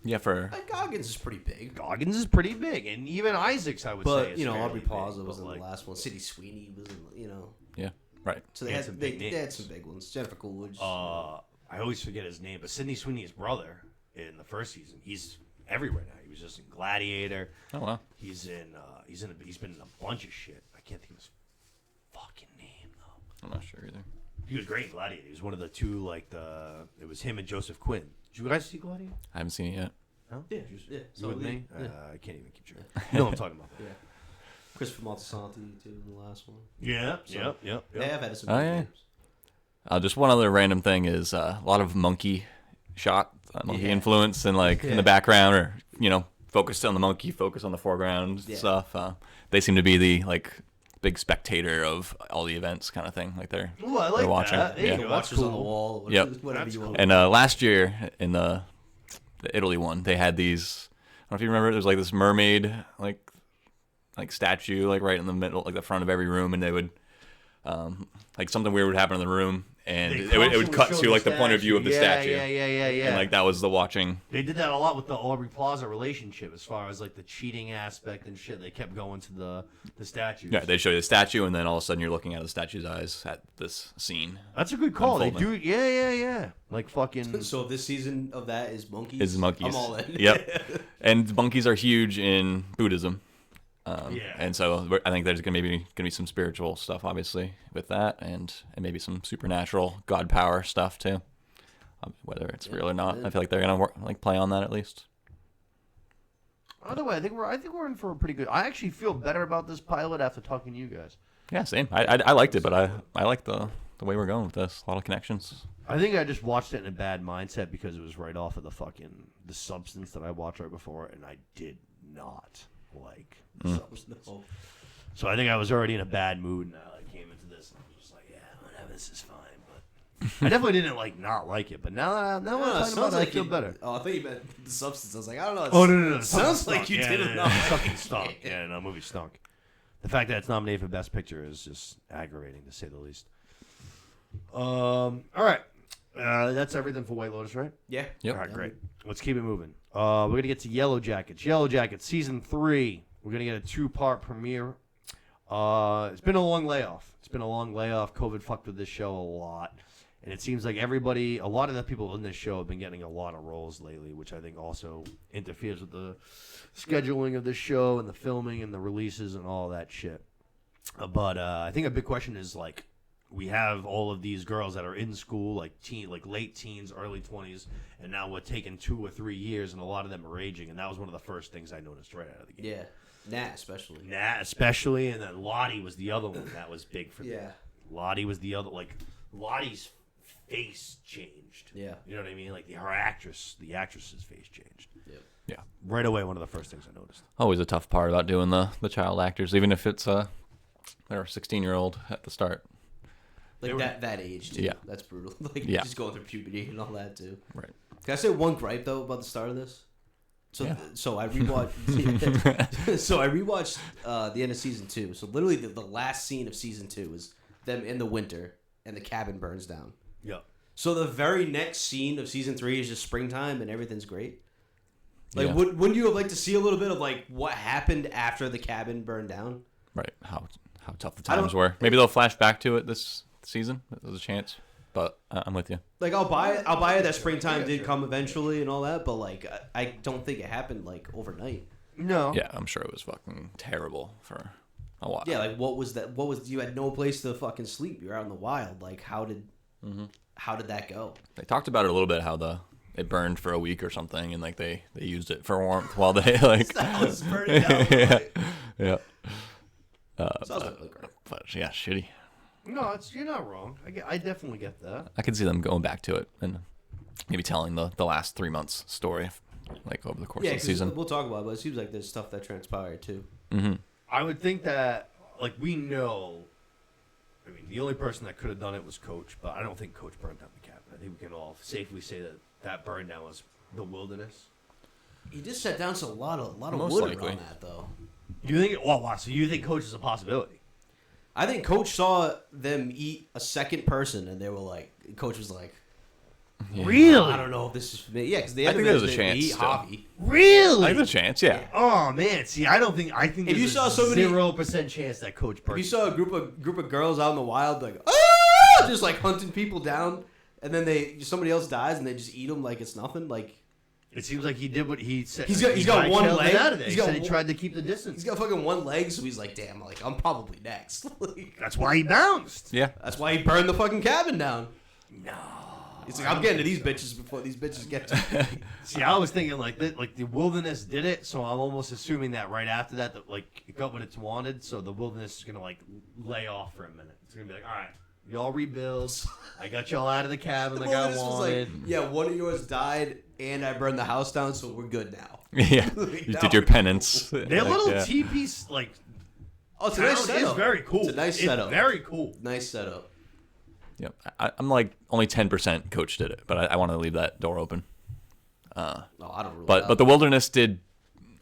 Yeah, for Goggins is pretty big. Goggins is pretty big, and even Isaacs I would say. But, Is you know, fairly Aubrey big, Plaza was but, in like, the last one. Sidney Sweeney was in, you know. yeah, right. So they They had, had some they, big they had names. some big ones. Jennifer Coolidge. I always forget his name, but Sidney Sweeney's brother in the first season, he's everywhere now. He was just in Gladiator. Oh wow. He's been in a bunch of shit. I can't think of his fucking name though. I'm not sure either. He was great in Gladiator. He was one of the two, it was him and Joseph Quinn. Did you guys see Gladiator? I haven't seen it yet. No? Yeah, yeah. You So with me? yeah. I can't even keep track. You know what I'm talking about. Yeah. Christopher Moltisanti, too, in the last one. Yeah, So- yep. They have had some Oh, good yeah. games. Just one other random thing is a lot of monkey shot, monkey Yeah. influence, and like in Yeah. the background, or focus on the monkey, focus on the foreground Yeah. stuff. They seem to be the like big spectator of all the events, kind of thing. Like they're Ooh, I like they're watching. that. There Yeah. you The go. That's watchers on the cool. wall. Yep. Whatever That's you cool. want. And last year in the Italy one, they had these. I don't know if you remember. There's like this mermaid like statue like right in the middle, like the front of every room, and they would like something weird would happen in the room, and it would cut to like the point of view of the statue. Yeah. And like that was the watching. They did that a lot with the Aubrey Plaza relationship, as far as like the cheating aspect and shit. They kept going to the statues. Yeah, they show you the statue, and then all of a sudden you're looking at the statue's eyes at this scene. That's a good call. They do. Unfolding. Yeah. Like fucking. So if this season of that is monkeys, Is monkeys. I'm all in. Yep. And monkeys are huge in Buddhism. Yeah. And so I think there's gonna be some spiritual stuff, obviously, with that, and maybe some supernatural god power stuff too. Whether it's real or not, I feel like they're gonna play on that at least. Either way, I think we're in for a pretty good. I actually feel better about this pilot after talking to you guys. Yeah, same. I liked it, but I like the way we're going with this. A lot of connections. I think I just watched it in a bad mindset because it was right off of the Substance that I watched right before, and I did not like the Substance. No. So I think I was already in a bad mood, and I came into this, and I was just like, yeah, whatever, this is fine. But I definitely didn't not like it. But now when I'm talking about it, I feel better. Oh, I thought you meant the Substance. I was like, I don't know. Oh no! Sounds like you didn't know. Fucking stunk. Yeah, no, movie stunk. The fact that it's nominated for Best Picture is just aggravating, to say the least. All right. That's everything for White Lotus, right? Yeah. Yep. All right, great. Let's keep it moving. We're going to get to Yellowjackets. Yellowjackets, Season 3. We're going to get a 2-part premiere. It's been a long layoff. COVID fucked with this show a lot. And it seems like a lot of the people in this show have been getting a lot of roles lately, which I think also interferes with the scheduling of this show and the filming and the releases and all that shit. But I think a big question is, like, we have all of these girls that are in school, like late teens, early 20s, and now we're taking 2 or 3 years, and a lot of them are aging. And that was one of the first things I noticed right out of the gate. Yeah. Nat, especially, and then Lottie was the other one that was big for them. Yeah. Lottie was the other, like, Lottie's face changed. Yeah. You know what I mean? Like, the actress's face changed. Yeah. Right away, one of the first things I noticed. Always a tough part about doing the child actors, even if it's they're a 16-year-old at the start. Like that age, too. Yeah. That's brutal. Like, Yeah. just going through puberty and all that, too. Right. Can I say one gripe, though, about the start of this? So, Yeah. so I rewatched. The end of season 2. So literally, the last scene of season 2 is them in the winter, and the cabin burns down. Yeah. So the very next scene of season 3 is just springtime, and everything's great. Like, Yeah. wouldn't you have liked to see a little bit of like what happened after the cabin burned down? Right. How tough the times were. Maybe they'll flash back to it this season. There's a chance. But I'm with you. Like, I'll buy it that springtime did come eventually and all that, but like I don't think it happened like overnight. No. Yeah, I'm sure it was fucking terrible for a while. Yeah, like what was that? You had no place to fucking sleep. You're out in the wild. Like, how did that go? They talked about it a little bit, how it burned for a week or something, and like they used it for warmth while they like. Sounds pretty down. Yeah. Sounds like crap. But yeah, shitty. No, you're not wrong. I definitely get that. I could see them going back to it and maybe telling the last 3 months story, like over the course of the season. We'll talk about it, but it seems like there's stuff that transpired too. Mm-hmm. I would think that, like, we know. I mean, the only person that could have done it was Coach, but I don't think Coach burned down the cabin. I think we can all safely say that burn down was the wilderness. He just set down a lot of Most wood likely. around that though. You think? Oh, wow. So you think Coach is a possibility? I think Coach saw them eat a second person, and they were like, Coach was like, Yeah. Really? I don't know if this is for me. Yeah, because they I think there's a chance eat still. Javi. Really? I think there's a chance, yeah. Oh man, see, I think If there's you saw somebody- 0% chance that Coach If burned. you saw a group of girls out in the wild, like, ah! Just like hunting people down, and then somebody else dies, and they just eat them like it's nothing. Like, It seems like he did what he said. He's got one hightailed it leg. Out of there. He's He got said he one- tried to keep the distance. he's got fucking one leg, so he's like, damn, like I'm probably next. Like, That's why he bounced. Yeah. that's why he burned the fucking cabin down. No. He's like, I'm getting to these bitches before these bitches get to me. See, I was thinking like the wilderness did it, so I'm almost assuming that right after that like it got what it's wanted, so the wilderness is gonna like lay off for a minute. It's gonna be like, all right, y'all rebuild. I got y'all out of the cabin like I This was wanted. like, yeah, one of yours died, and I burned the house down, so we're good now. Yeah. You did your penance. Their little teepees like Oh, it's a nice town is setup. very cool. It's a nice setup. Very cool. Nice setup. Yep. I'm like only 10% Coach did it, but I want to leave that door open. No, I don't rule it But out. the wilderness did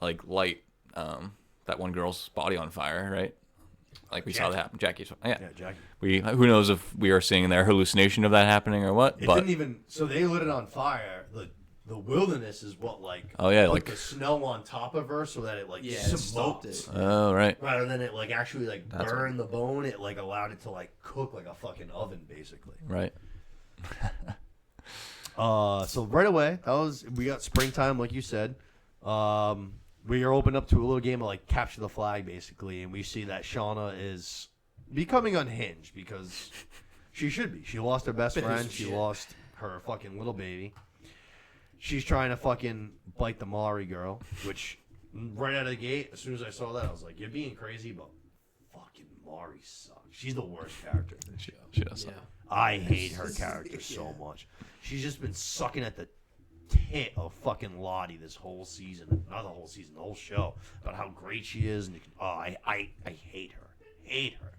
like light that one girl's body on fire, right? Like we saw that happen. Jackie's. Yeah. Yeah, Jackie. Who knows if we are seeing their hallucination of that happening or what? It But didn't even. So they lit it on fire. The wilderness is what like. Oh, yeah, put like- the snow on top of her so that it like Yeah, it smoked smoked it. oh right. rather than it like actually like That's burn the bone. It like allowed it to like cook like a fucking oven basically. Right. So right away we got springtime like you said. We are open up to a little game of like capture the flag basically, and we see that Shauna is becoming unhinged because she should be. She lost her best Piece of friend. She shit. lost her fucking little baby. She's trying to fucking bite the Maury girl, which right out of the gate, as soon as I saw that, I was like, you're being crazy, but fucking Maury sucks. She's the worst character. She does. Yeah. I hate her character so much. She's just been sucking at the tit of fucking Lottie this whole season. Not the whole season, the whole show. About how great she is. And I hate her. Hate her.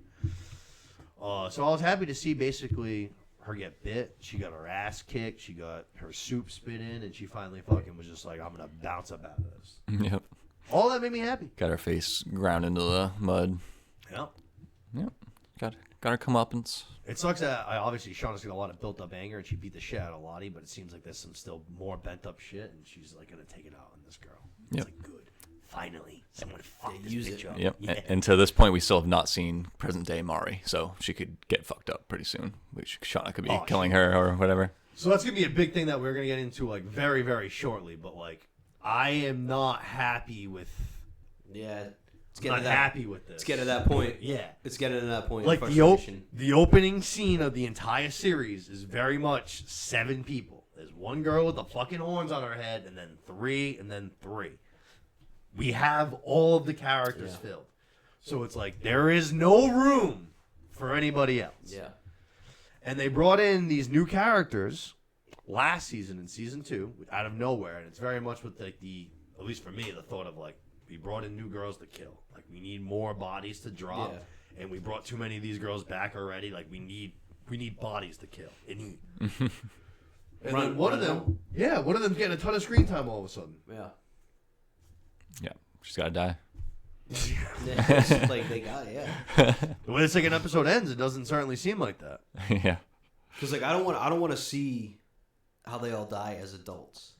So I was happy to see basically her get bit. She got her ass kicked. She got her soup spit in. And she finally fucking was just like, I'm going to bounce up out of this. Yep. All that made me happy. Got her face ground into the mud. Yeah. Yeah. Got her comeuppance. It sucks that obviously Shauna's got a lot of built up anger and she beat the shit out of Lottie, but it seems like there's some still more bent up shit and she's like gonna take it out on this girl. It's Yep. like good. Finally, someone fucked this use bitch it. up. Yep. Yeah. And to this point, we still have not seen present day Mari, so she could get fucked up pretty soon. Which Shauna could be killing her or whatever. So that's gonna be a big thing that we're gonna get into like very, very shortly. But like, I am not happy with. Yeah. I'm not happy with this. It's getting to that point. Yeah. It's getting to that point. Like the opening scene of the entire series is very much 7 people. There's one girl with the fucking horns on her head, and then 3, and then 3. We have all of the characters filled. So it's like there is no room for anybody else. Yeah. And they brought in these new characters last season in season 2 out of nowhere, and it's very much with like at least for me, the thought of like we brought in new girls to kill. Like we need more bodies to drop, and we brought too many of these girls back already. Like we need bodies to kill and eat. And then one of them getting a ton of screen time all of a sudden. Yeah. Yeah, she's got to die. It's like they got The way the second episode ends, it doesn't certainly seem like that. Yeah. Because like I don't want to see how they all die as adults.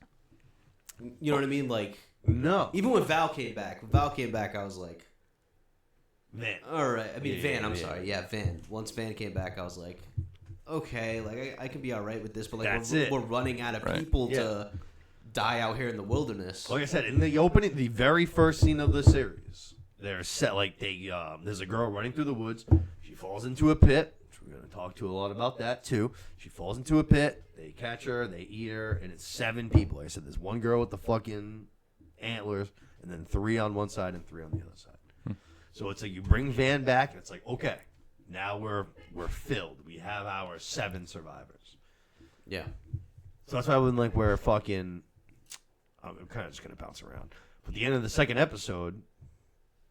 You know what I mean? Like No. even when Val came back, I was like, Van. all right. I mean Van. I'm yeah. sorry. Yeah, Van. Once Van came back, I was like, okay, like I can be all right with this, but like That's we're running out of people to die out here in the wilderness. Like I said, in the opening, the very first scene of the series, they're set like there's a girl running through the woods. She falls into a pit. Which we're gonna talk to a lot about that too. She falls into a pit. They catch her. They eat her, and it's 7 people. Like I said, there's one girl with the fucking antlers, and then 3 on one side and 3 on the other side. So it's like you bring Van back, and it's like okay, now we're filled. We have our 7 survivors. Yeah. So that's why when like we're fucking. I'm kind of just going to bounce around. But the end of the second episode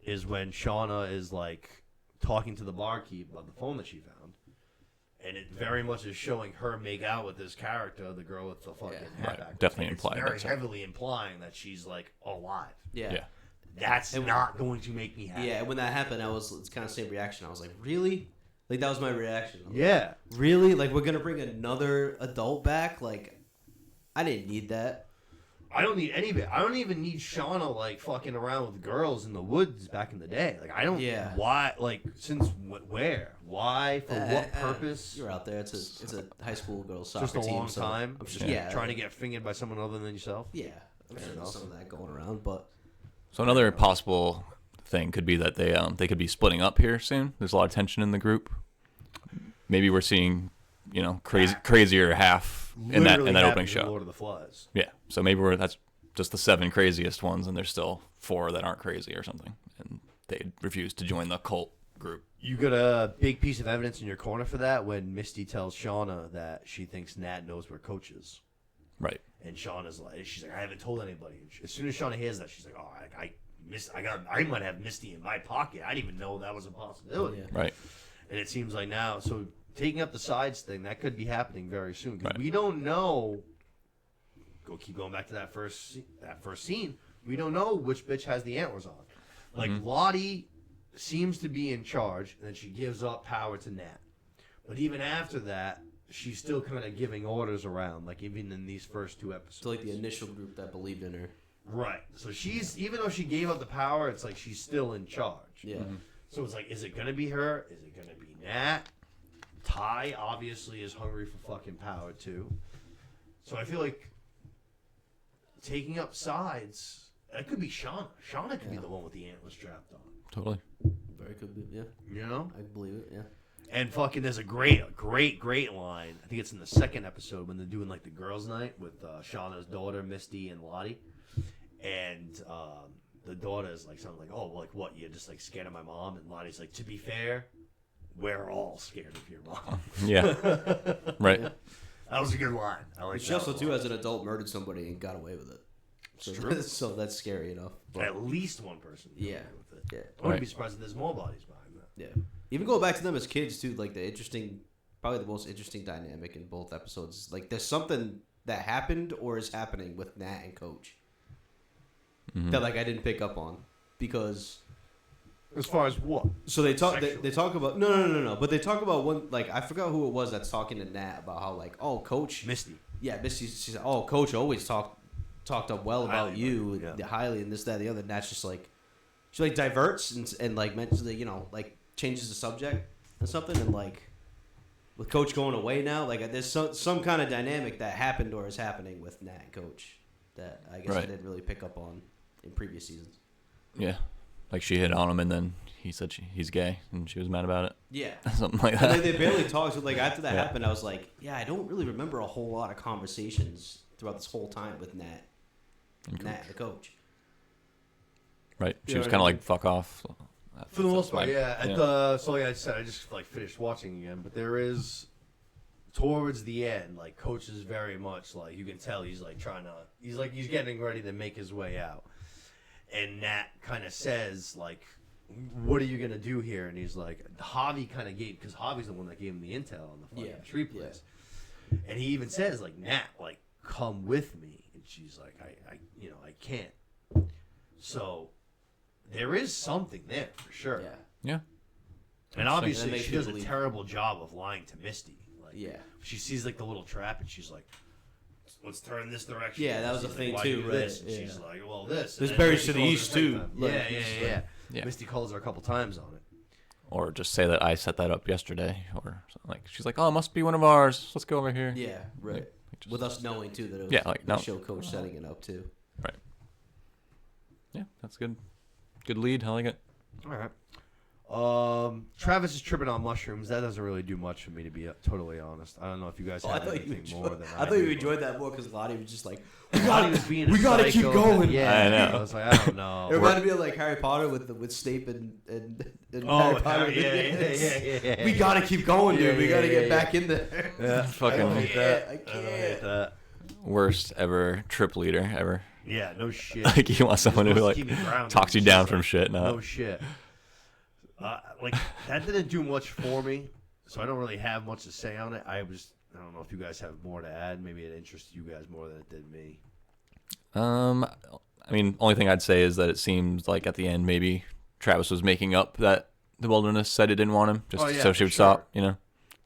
is when Shauna is, like, talking to the barkeep about the phone that she found. And it very much is showing her make out with this character, the girl with the fucking hat back. Definitely implied. It's very heavily implying that she's, like, alive. Yeah. That's not going to make me happy. Yeah, and when that happened, it's kind of the same reaction. I was like, really? Like, that was my reaction. Yeah. Really? Like, we're going to bring another adult back? Like, I didn't need that. I don't need any of it. I don't even need Shauna like fucking around with girls in the woods back in the day. Like I don't. Yeah. Why? Like since where? Why? For what purpose? You're out there. It's a high school girls soccer Just a team. long time. I'm Just trying to get fingered by someone other than yourself. Yeah. I'm sure there's some of that going around, but. So another possible thing could be that they could be splitting up here soon. There's a lot of tension in the group. Maybe we're seeing, crazier half in that opening show. Lord of the Flies. Yeah. So maybe that's just the 7 craziest ones, and there's still 4 that aren't crazy or something, and they refuse to join the cult group. You got a big piece of evidence in your corner for that when Misty tells Shauna that she thinks Nat knows where Coach is. Right. And Shauna's like, she's like, I haven't told anybody. And as soon as Shauna hears that, she's like, oh, I might have Misty in my pocket. I didn't even know that was a possibility. Yeah. Right. And it seems like now, so taking up the sides thing, that could be happening very soon. Because Right. we don't know. Keep going back to that first scene. We don't know which bitch has the antlers on. Like Lottie seems to be in charge, and then she gives up power to Nat. But even after that, she's still kind of giving orders around. Like even in these first 2 episodes. To like the initial group that believed in her. Right. So she's even though she gave up the power, it's like she's still in charge. Yeah. So it's like, is it gonna be her? Is it gonna be Nat? Ty obviously is hungry for fucking power too. So I feel like taking up sides, that could be Shauna. Shauna could be the one with the antlers strapped on. Totally. Very could be. Yeah. You know? I believe it. Yeah. And fucking, there's a great line. I think it's in the second episode when they're doing like the girls' night with Shauna's daughter, Misty, and Lottie. And the daughter is like something like, "Oh, like what? You're just like scared of my mom?" And Lottie's like, "To be fair, we're all scared of your mom." Yeah. Right. Yeah. That was a good line. I like. She also too, as an adult, murdered somebody and got away with it. So, true. So that's scary enough. But, At least one person. got Yeah. away with it. yeah. I wouldn't be surprised if there's more bodies behind that. Yeah. Even going back to them as kids too, like probably the most interesting dynamic in both episodes. Like there's something that happened or is happening with Nat and Coach that like I didn't pick up on because As far as what? So they talk. Sexually. They talk about no. But they talk about one. Like I forgot who it was that's talking to Nat about how like, oh, coach. Misty. Yeah, Misty. She said, oh, coach always talked up well about Highly, you, yeah. highly, and this, that, and the other. And Nat's just like, she like diverts and like mentions that, like changes the subject and something, and like with coach going away now, like there's some kind of dynamic that happened or is happening with Nat and coach that I guess I didn't really pick up on in previous seasons. Yeah. Like she hit on him, and then he said he's gay, and she was mad about it. Yeah. Something like And that. like they barely talked. So like after that happened, I was like, yeah, I don't really remember a whole lot of conversations throughout this whole time with Nat, the coach. Right. She You was know kind of what I like, fuck off. For the most part, Like, yeah. So like I said, I just like finished watching again, but there is towards the end, like coach is very much like you can tell he's like he's getting ready to make his way out, and Nat kind of says like, "What are you gonna do here?" And he's like, Javi kind of gave, because Javi's the one that gave him the intel on the fucking tree place, and he even says like, Nat, like come with me, and she's like, I can't. So there is something there for sure. Yeah. And And obviously that makes she me does a believe- terrible job of lying to Misty. Like, Yeah. she sees like the little trap and she's like, let's turn this direction. Yeah, that was She's the like, thing "Why too, do right, this?" And yeah. she's like, well, this. There's And then berries Misty to the calls her east, a second too. time. Like, Yeah. Yeah. Misty calls her a couple times on it. Or just say that I set that up yesterday, or something like she's like, oh, it must be one of ours. Let's go over here. Yeah, right. Like, just- With us knowing too that it was Yeah, like, the no. show coach setting it up too. Right. Yeah, that's good. Good lead. I like it. All right. Travis is tripping on mushrooms. That doesn't really do much for me, to be totally honest. I don't know if you guys have anything more than I thought do, you but- enjoyed that more because Lottie was just like, Lottie was being a we gotta keep psycho. going. Yeah, I know. I was like, I don't know. It reminded me of like Harry Potter with Snape and Oh, Harry Potter. yeah. We gotta keep going, dude. Yeah, we gotta yeah, get yeah. back in there. Yeah, Fucking- I don't hate that. I I don't hate can't. that. Worst ever trip leader ever. Yeah, no shit. Like you want someone You're who supposed like to keep me grounded. talks you It's down just from like, shit. No shit. Like that didn't do much for me, so I don't really have much to say on it. I don't know if you guys have more to add. Maybe it interested you guys more than it did me. I mean, only thing I'd say is that it seems like at the end maybe Travis was making up that the wilderness said it didn't want him, just Oh, yeah, so she for would stop. You know.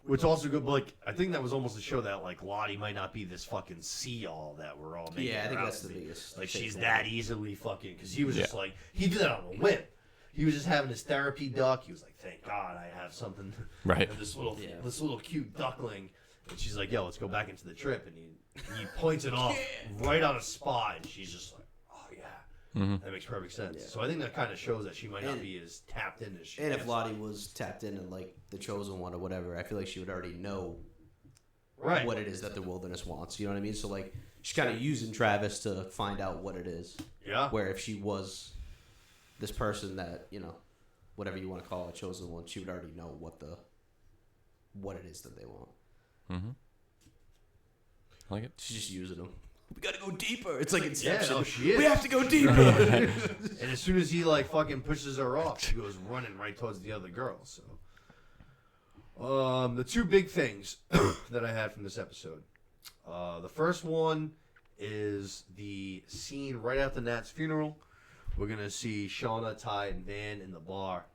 Which also good, but like I think that was almost to show that like Lottie might not be this fucking see-all that we're all making. Yeah, I her think out that's to the be. biggest. Like thing she's for that me. easily fucking, because he was just Yeah. like he did that on a whim. He was just having his therapy duck. He was like, "Thank God I have something." Right. And this little cute duckling, and she's like, "Yo, let's go back into the trip." And he points it off right on a spot, and she's just like, "Oh yeah." Mm-hmm. That makes perfect sense. Yeah. So I think that kind of shows that she might not And- be as tapped in as she And if is. Lottie was tapped in and like the chosen one or whatever, I feel like she would already know right. what it is that the wilderness wants. You know what I mean? So like she's kind of using Travis to find out what it is. Yeah. Where if she was this person that, whatever you want to call a chosen one, she would already know what it is that they want. Mm-hmm. I like it. She's just using them. We gotta go deeper. It's like Yeah, Inception. no, she is. We have to go deeper. And as soon as he like fucking pushes her off, she goes running right towards the other girl. So, the two big things that I had from this episode. The first one is the scene right after Nat's funeral. We're gonna see Shauna, Ty, and Van in the bar,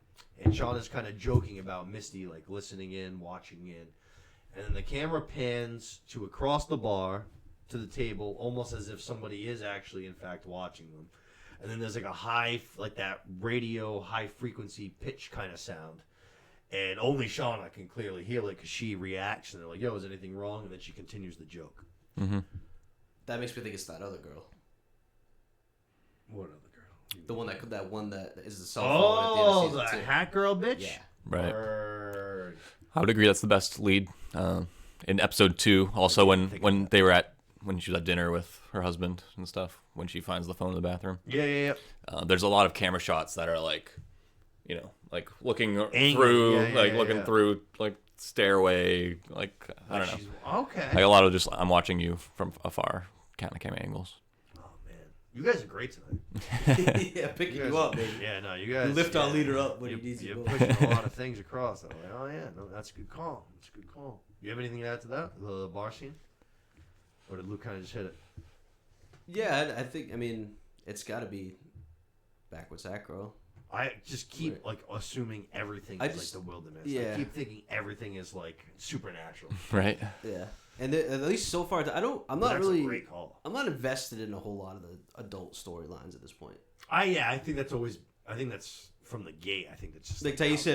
and Shauna's kind of joking about Misty, like listening in, watching in, and then the camera pans to across the bar to the table, almost as if somebody is actually, in fact, watching them. And then there's like a high, like that radio high frequency pitch kind of sound. And only Shauna can clearly hear it because she reacts and they're like, "Yo, is anything wrong?" And then she continues the joke. Mm-hmm. That makes me think it's that other girl. What other girl? The one that is the cell phone Oh, at the the end of season hat girl bitch? Yeah. Right. Word. I would agree that's the best lead. In episode 2, also when she was at dinner with her husband and stuff, when she finds the phone in the bathroom. Yeah. There's a lot of camera shots that are like, like looking Angry. through, Yeah, looking yeah. through like stairway, like I don't know, She's, okay. like a lot of just I'm watching you from afar kind of camera angles. Oh, man. You guys are great tonight. yeah, picking guys you up, are- baby. Yeah, no, you guys. You lift our yeah, leader up when you, he needs you're you. pushing a lot of things across. I'm like, oh, yeah, no, that's a good call. That's a good call. You have anything to add to that? The bar scene? Or did Luke kind of just hit it? Yeah, I think. I mean, it's got to be backwards acro. I just keep like assuming everything is like the wilderness. Yeah. I keep thinking everything is like supernatural. Right. Yeah. And at least so far, I'm not That's really. a great call. I'm not invested in a whole lot of the adult storylines at this point. I think that's always. I think that's from the gate. I think that's just Like Tasia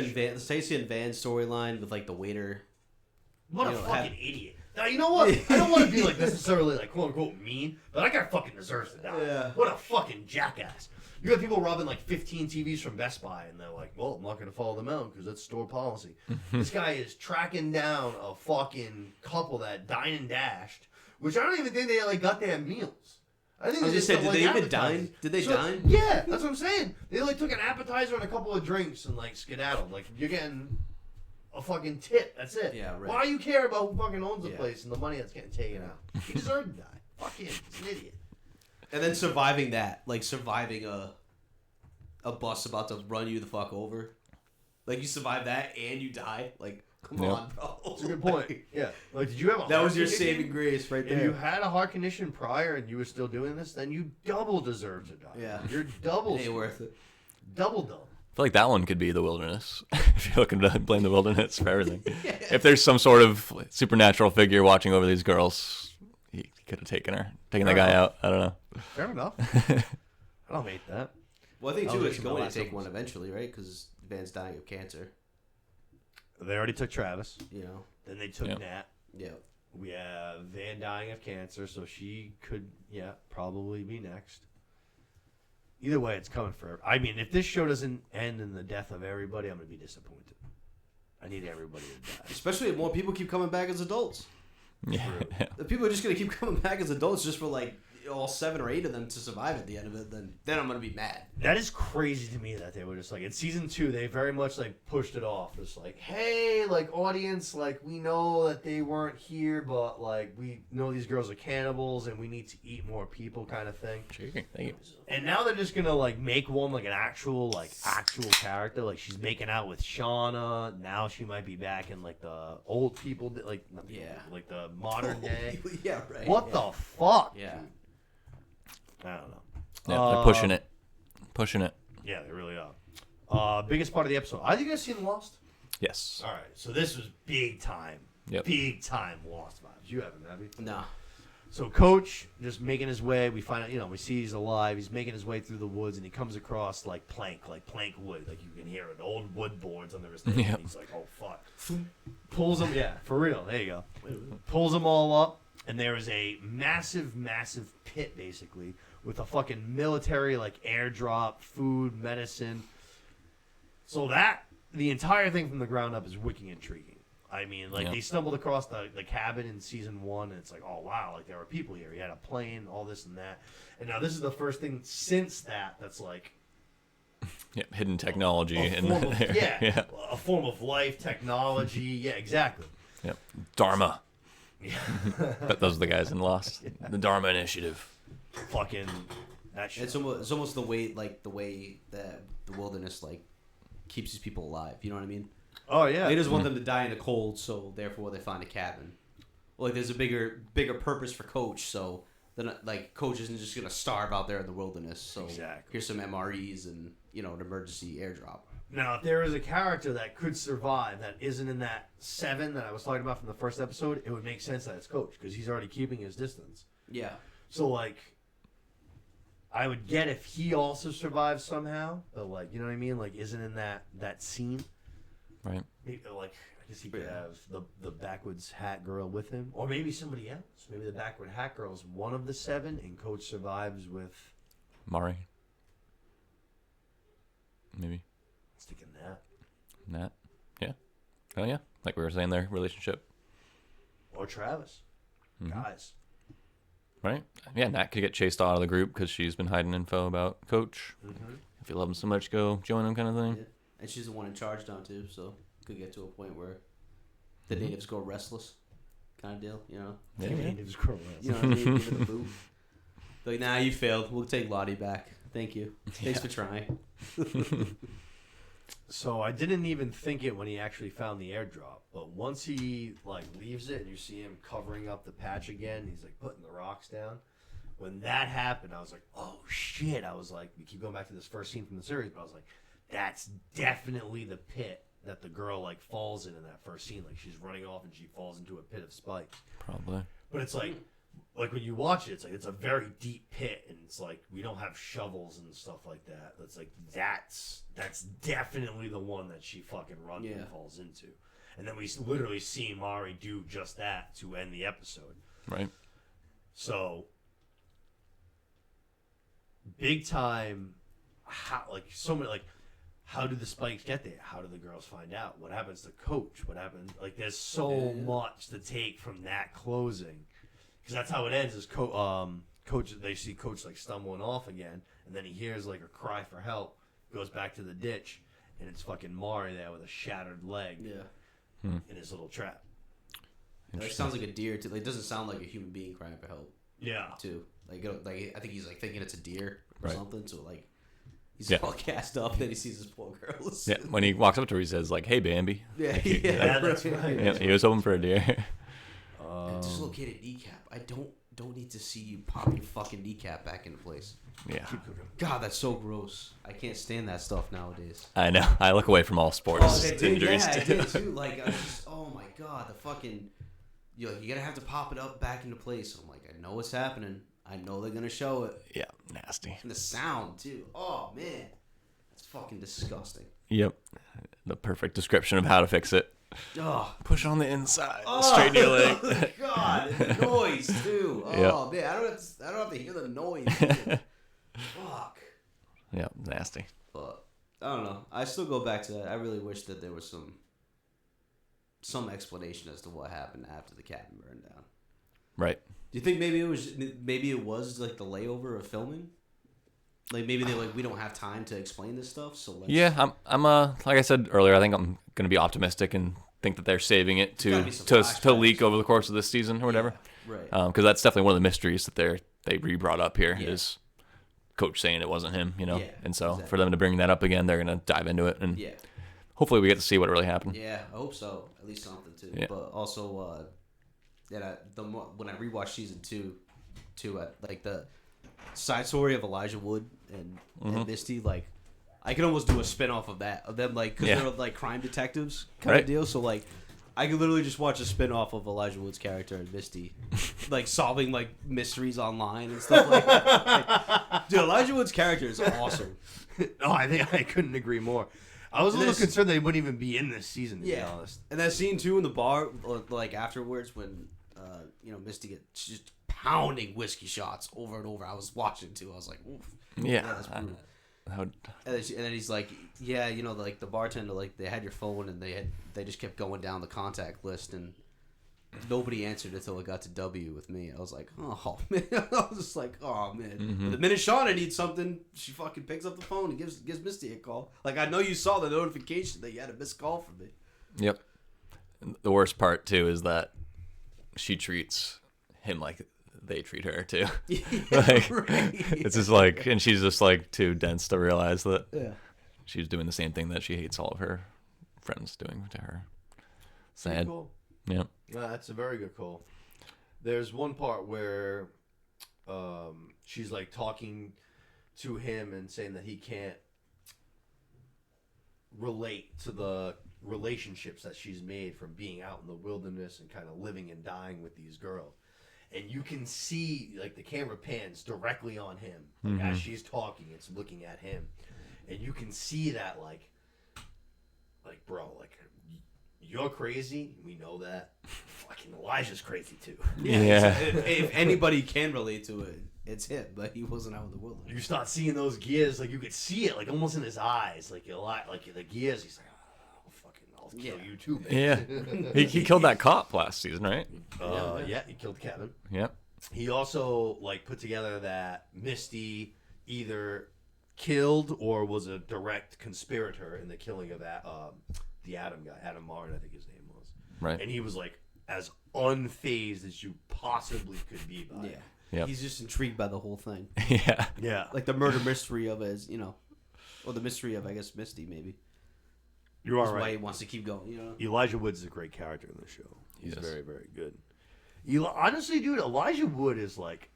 and Van's storyline with like the waiter. What a fucking idiot. Now, you know what? I don't want to be like necessarily like quote unquote mean, but that guy fucking deserves to die. Yeah. What a fucking jackass. You got people robbing like 15 TVs from Best Buy, and they're like, well, I'm not going to follow them out because that's store policy. This guy is tracking down a fucking couple that dined and dashed, which I don't even think they like got their meals. I think I was just saying, did they even dine? Did they dine? Yeah, that's what I'm saying. They like took an appetizer and a couple of drinks and like skedaddled. Like, you're getting a fucking tip. That's it. Yeah, right. Why do you care about who fucking owns the place and the money that's getting taken out? He deserved to die. Fuck him. He's an idiot. And then surviving that, like surviving a bus about to run you the fuck over. Like you survive that and you die. Like, come on, bro. That's a good point. Yeah. Like, did you have a That heart was your condition? saving grace right there. If you had a heart condition prior and you were still doing this, then you double deserve to die. Yeah. You're double. Ain't worth it. Double. I feel like that one could be the wilderness. If you're looking to blame the wilderness for everything. If there's some sort of supernatural figure watching over these girls, he could have taken that guy out. I don't know. Fair enough. I don't hate that. Well, I think That too, was it's the going to last take episode. one eventually, right? Because Van's dying of cancer. They already took Travis. You know. Then they took Yep. Nat. Yeah. We have Van dying of cancer, so she could, probably be next. Either way, it's coming for her. I mean, if this show doesn't end in the death of everybody, I'm going to be disappointed. I need everybody to die. Especially if more people keep coming back as adults. Yeah. The people are just gonna keep coming back as adults just for like all 7 or 8 of them to survive at the end of it. Then I'm gonna be mad. That is crazy to me that they were just like, in season 2, they very much like pushed it off. It's like, hey, like audience, like we know that they weren't here, but like we know these girls are cannibals and we need to eat more people kind of thing. Sure. Thank you. And now they're just gonna like make one like an actual character. Like she's making out with Shauna. Now she might be back in like the old people, like not the old people, like the modern day. Yeah, right. What the fuck? Yeah. Dude? I don't know. Yeah, they're pushing it. Pushing it. Yeah, they really are. Biggest part of the episode. Either you guys seen Lost? Yes. All right, so this was big time. Yep. Big time Lost vibes. You haven't, have you? No. So Coach just making his way. We find out, we see he's alive. He's making his way through the woods, and he comes across like plank wood. Like you can hear it, old wood boards under his thing. Yep. And he's like, oh fuck. Pulls them, for real. There you go. Pulls them all up, and there is a massive, massive pit basically with a fucking military like airdrop, food, medicine. So the entire thing from the ground up is wicked intriguing. I mean, like, they stumbled across the cabin in season 1, and it's like, oh, wow, like, there were people here. He had a plane, all this and that. And now this is the first thing since that's like... Yep. Hidden technology. A form of, a form of life, technology. Yeah, exactly. Yep. Dharma. Yeah. But those are the guys in Lost. The Dharma Initiative. Fucking... That shit. It's almost the way that the wilderness, like, keeps these people alive. You know what I mean? Oh, yeah. They just want them to die in the cold, so therefore they find a cabin. Like, there's a bigger purpose for Coach, so then like Coach isn't just gonna starve out there in the wilderness. So Exactly. here's some MREs and an emergency airdrop. Now, if there is a character that could survive that isn't in that 7 that I was talking about from the first episode, it would make sense that it's Coach, because he's already keeping his distance. Yeah. So, like, I would get if he also survives somehow, but, like, you know what I mean? Like, isn't in that scene. Right. Maybe, like, I guess he could have the backwoods hat girl with him. Or maybe somebody else. Maybe the backward hat girl is one of the 7, and Coach survives with... Mari. Maybe. I was thinking that. Nat. Yeah. Oh, yeah. Like we were saying, their relationship. Or Travis. Mm-hmm. Guys. Right? Yeah, Nat could get chased out of the group because she's been hiding info about Coach. Mm-hmm. If you love him so much, go join him kind of thing. Yeah. And she's the one in charge now too, so could get to a point where the natives go restless, kind of deal. You know. Yeah. Natives grow You know what I mean? Give it a boot. Like, nah, you failed. We'll take Lottie back. Thank you. Thanks for trying. So I didn't even think it when he actually found the airdrop, but once he like leaves it and you see him covering up the patch again, he's like putting the rocks down. When that happened, I was like, oh shit. I was like, we keep going back to this first scene from the series, but I was like, that's definitely the pit that the girl like falls in that first scene. Like she's running off and she falls into a pit of spikes. Probably. But it's like when you watch it, it's like it's a very deep pit, and it's like we don't have shovels and stuff like that. That's like that's definitely the one that she fucking runs and falls into. And then we literally see Mari do just that to end the episode. Right. So big time. How how do the spikes get there? How do the girls find out? What happens to Coach? What happens? Like, there's so much to take from that closing, because that's how it ends. Is Coach? They see Coach like stumbling off again, and then he hears like a cry for help. Goes back to the ditch, and it's fucking Mari there with a shattered leg. In his little trap. It sounds like a deer too. Like, it doesn't sound like a human being crying for help. Yeah. Too. Like I think he's like thinking it's a deer or Right. something. So like. He's all cast up, then he sees his poor girls. Yeah, when he walks up to her, he says, like, hey, Bambi. Yeah, That's right. Yeah, he was hoping for a deer. Dislocated kneecap. I don't need to see you pop your fucking kneecap back into place. Yeah. God, that's so gross. I can't stand that stuff nowadays. I know. I look away from all sports injuries. I did too. Like, I was just, oh my God, the fucking, you're gonna have to pop it up back into place. I'm like, I know what's happening. I know they're gonna show it. Yeah, nasty. And the sound too. Oh man, that's fucking disgusting. Yep. The perfect description of how to fix it. Oh, Push on the inside, straighten your leg. God, and the noise too. Oh man, I don't have to hear the noise. Fuck. Yep, nasty. But I don't know. I still go back to that. I really wish that there was some explanation as to what happened after the cabin burned down. Right. Do you think maybe it was like the layover of filming? Like maybe they're like, we don't have time to explain this stuff, so let's... Yeah, I'm like I said earlier, I think I'm gonna be optimistic and think that they're saving it to leak over the course of this season or whatever. Yeah, right. Because that's definitely one of the mysteries that they re-brought up here is Coach saying it wasn't him, you know. Yeah, and so for them to bring that up again, they're gonna dive into it and hopefully we get to see what really happened. Yeah, I hope so. At least something too. Yeah. But also, when I rewatched season two, like the side story of Elijah Wood and Misty, like I could almost do a spin-off of that, of them, like, because they're like crime detectives kind of deal. So like I could literally just watch a spin-off of Elijah Wood's character and Misty like solving like mysteries online and stuff like that. Like, dude, Elijah Wood's character is awesome. Oh, I think I couldn't agree more. I was a little concerned they wouldn't even be in this season, to be honest. And that scene too in the bar, like afterwards, when Misty gets just pounding whiskey shots over and over. I was watching too. I was like, oof. Yeah, that's brutal. And then he's like, yeah, like the bartender, like they had your phone and they just kept going down the contact list and nobody answered until it got to W with me. I was like, oh man. I was just like, oh man. Mm-hmm. The minute Shauna needs something, she fucking picks up the phone and gives Misty a call. Like, I know you saw the notification that you had a missed call from me. Yep. The worst part too is that she treats him like they treat her too. Like, it's just like, and she's just like too dense to realize that she's doing the same thing that she hates all of her friends doing to her. Sad. Cool. Yeah. That's a very good call. There's one part where she's like talking to him and saying that he can't relate to the relationships that she's made from being out in the wilderness and kind of living and dying with these girls. And you can see, like, the camera pans directly on him. Like, as she's talking, it's looking at him. And you can see that, like, bro, like, you're crazy. We know that. Fucking Elijah's crazy, too. Yeah. If anybody can relate to it, it's him. But he wasn't out in the wilderness. You start seeing those gears, like, you could see it, like, almost in his eyes. Like, a lot, like, the gears, he's like, I'll kill you, too, baby. Yeah. He killed that cop last season, right? Yeah, he killed Kevin. Yep. He also, like, put together that Misty either killed or was a direct conspirator in the killing of that the Adam guy, Adam Martin, I think his name was. Right. And he was like as unfazed as you possibly could be by it. Yep. He's just intrigued by the whole thing. Yeah. Yeah. Like the murder mystery of it is, or the mystery of, I guess, Misty, maybe. You are That's right. why he wants to keep going, Elijah Wood's a great character in the show. He's Yes. very, very good. Honestly, dude, Elijah Wood is like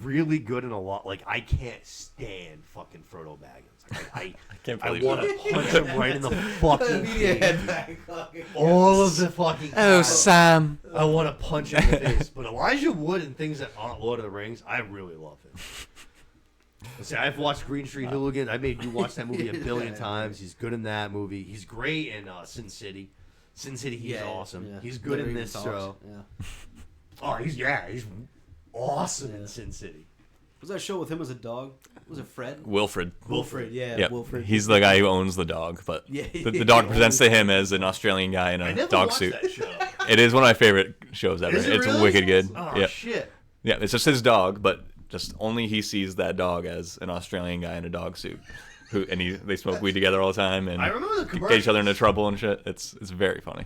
really good in a lot. Like, I can't stand fucking Frodo Baggins. I can't I believe want that. to punch him right in the fucking Immediate face. head back. Fucking All of the fucking Oh, time. Sam. I want to punch him in the face. But Elijah Wood and things that aren't Lord of the Rings, I really love him. See, I've watched Green Street Hooligan. I made you watch that movie a billion times. He's good in that movie. He's great in Sin City. Sin City, he's awesome. Yeah. He's good Never in even this talks. show. Yeah. Oh, he's awesome in Sin City. Was that show with him as a dog? Was it Fred? Wilfred. Wilfred, yeah. Yep. Wilfred. He's the guy who owns the dog, but Yeah. the dog presents to him as an Australian guy in I a never dog watched suit. that show. It is one of my favorite shows ever. Is it It's really? wicked good. Oh, Yep. shit. Yeah, it's just his dog, but just only he sees that dog as an Australian guy in a dog suit. They smoke weed together all the time and I remember the commercials. get each other into trouble and shit. It's very funny.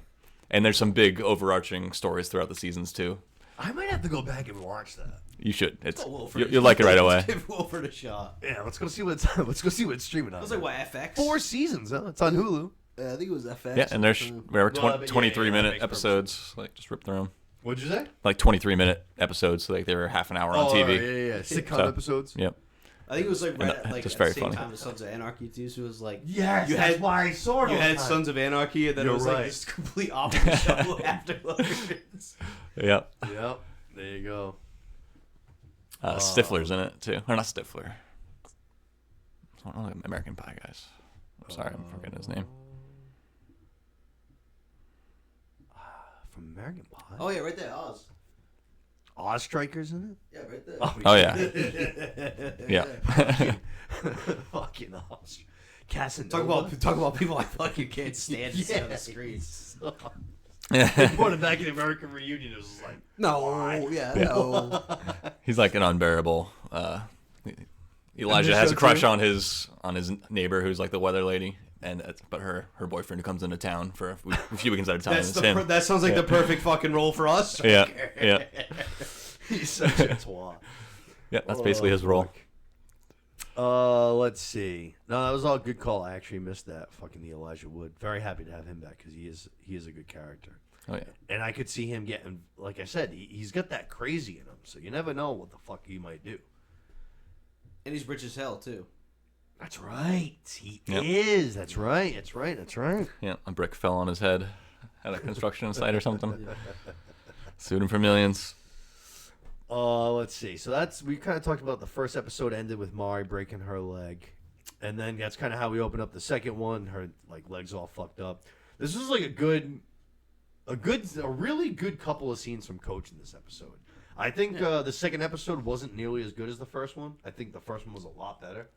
And there's some big overarching stories throughout the seasons too. I might have to go back and watch that. You should. It's Oh, Wilfred. you'll like it right away. Give Wilfred a shot. Yeah, let's go see what it's streaming on. I was like, what, FX? 4 seasons, huh? It's on Hulu. I think it was FX. Yeah, and there's whatever No, but yeah, 23-minute that makes episodes. Like just rip through them. What'd you say? Like 23-minute episodes, so like they were half an hour on TV. Right, yeah. Sitcom So- episodes. Yep. I think it was like right at, like, just at very the same funny. time as Sons of Anarchy too. So it was like Yes, You that's had- why I saw it. you all had the time. Sons of Anarchy, and then You're it was like right. this complete opposite show afterwards. Yep. Yep. There you go. Stifler's in it too, or not Stifler. I don't know, American Pie guys. I'm sorry, I'm forgetting his name. From American Pie. Oh yeah, right there, Oz. Oz Strikers in it. Yeah, right there. Oh yeah, yeah. Fucking Oz. Casanova. Talk about people I fucking can't stand to see on the screen. Brought it back in the American reunion. It was like, No, no. He's like an unbearable. Elijah has a crush too? on his neighbor, who's like the weather lady, but her boyfriend who comes into town for a few weekends at a time. That's is him. that sounds like the perfect fucking role for us. Yeah, yeah, he's such a twat. yeah. That's basically his role. Let's see. No, that was all a good call. I actually missed that. Fucking the Elijah Wood. Very happy to have him back because he is a good character. Oh yeah. And I could see him getting, like I said, he's got that crazy in him. So you never know what the fuck he might do. And he's rich as hell too. That's right. He Yep. is. That's right. That's right. That's right. Yeah, a brick fell on his head at a construction site or something. Sued him for millions. Let's see. So we kind of talked about the first episode ended with Mari breaking her leg, and then that's kind of how we open up the second one. Her like legs all fucked up. This was like a really good couple of scenes from Coach in this episode. I think the second episode wasn't nearly as good as the first one. I think the first one was a lot better,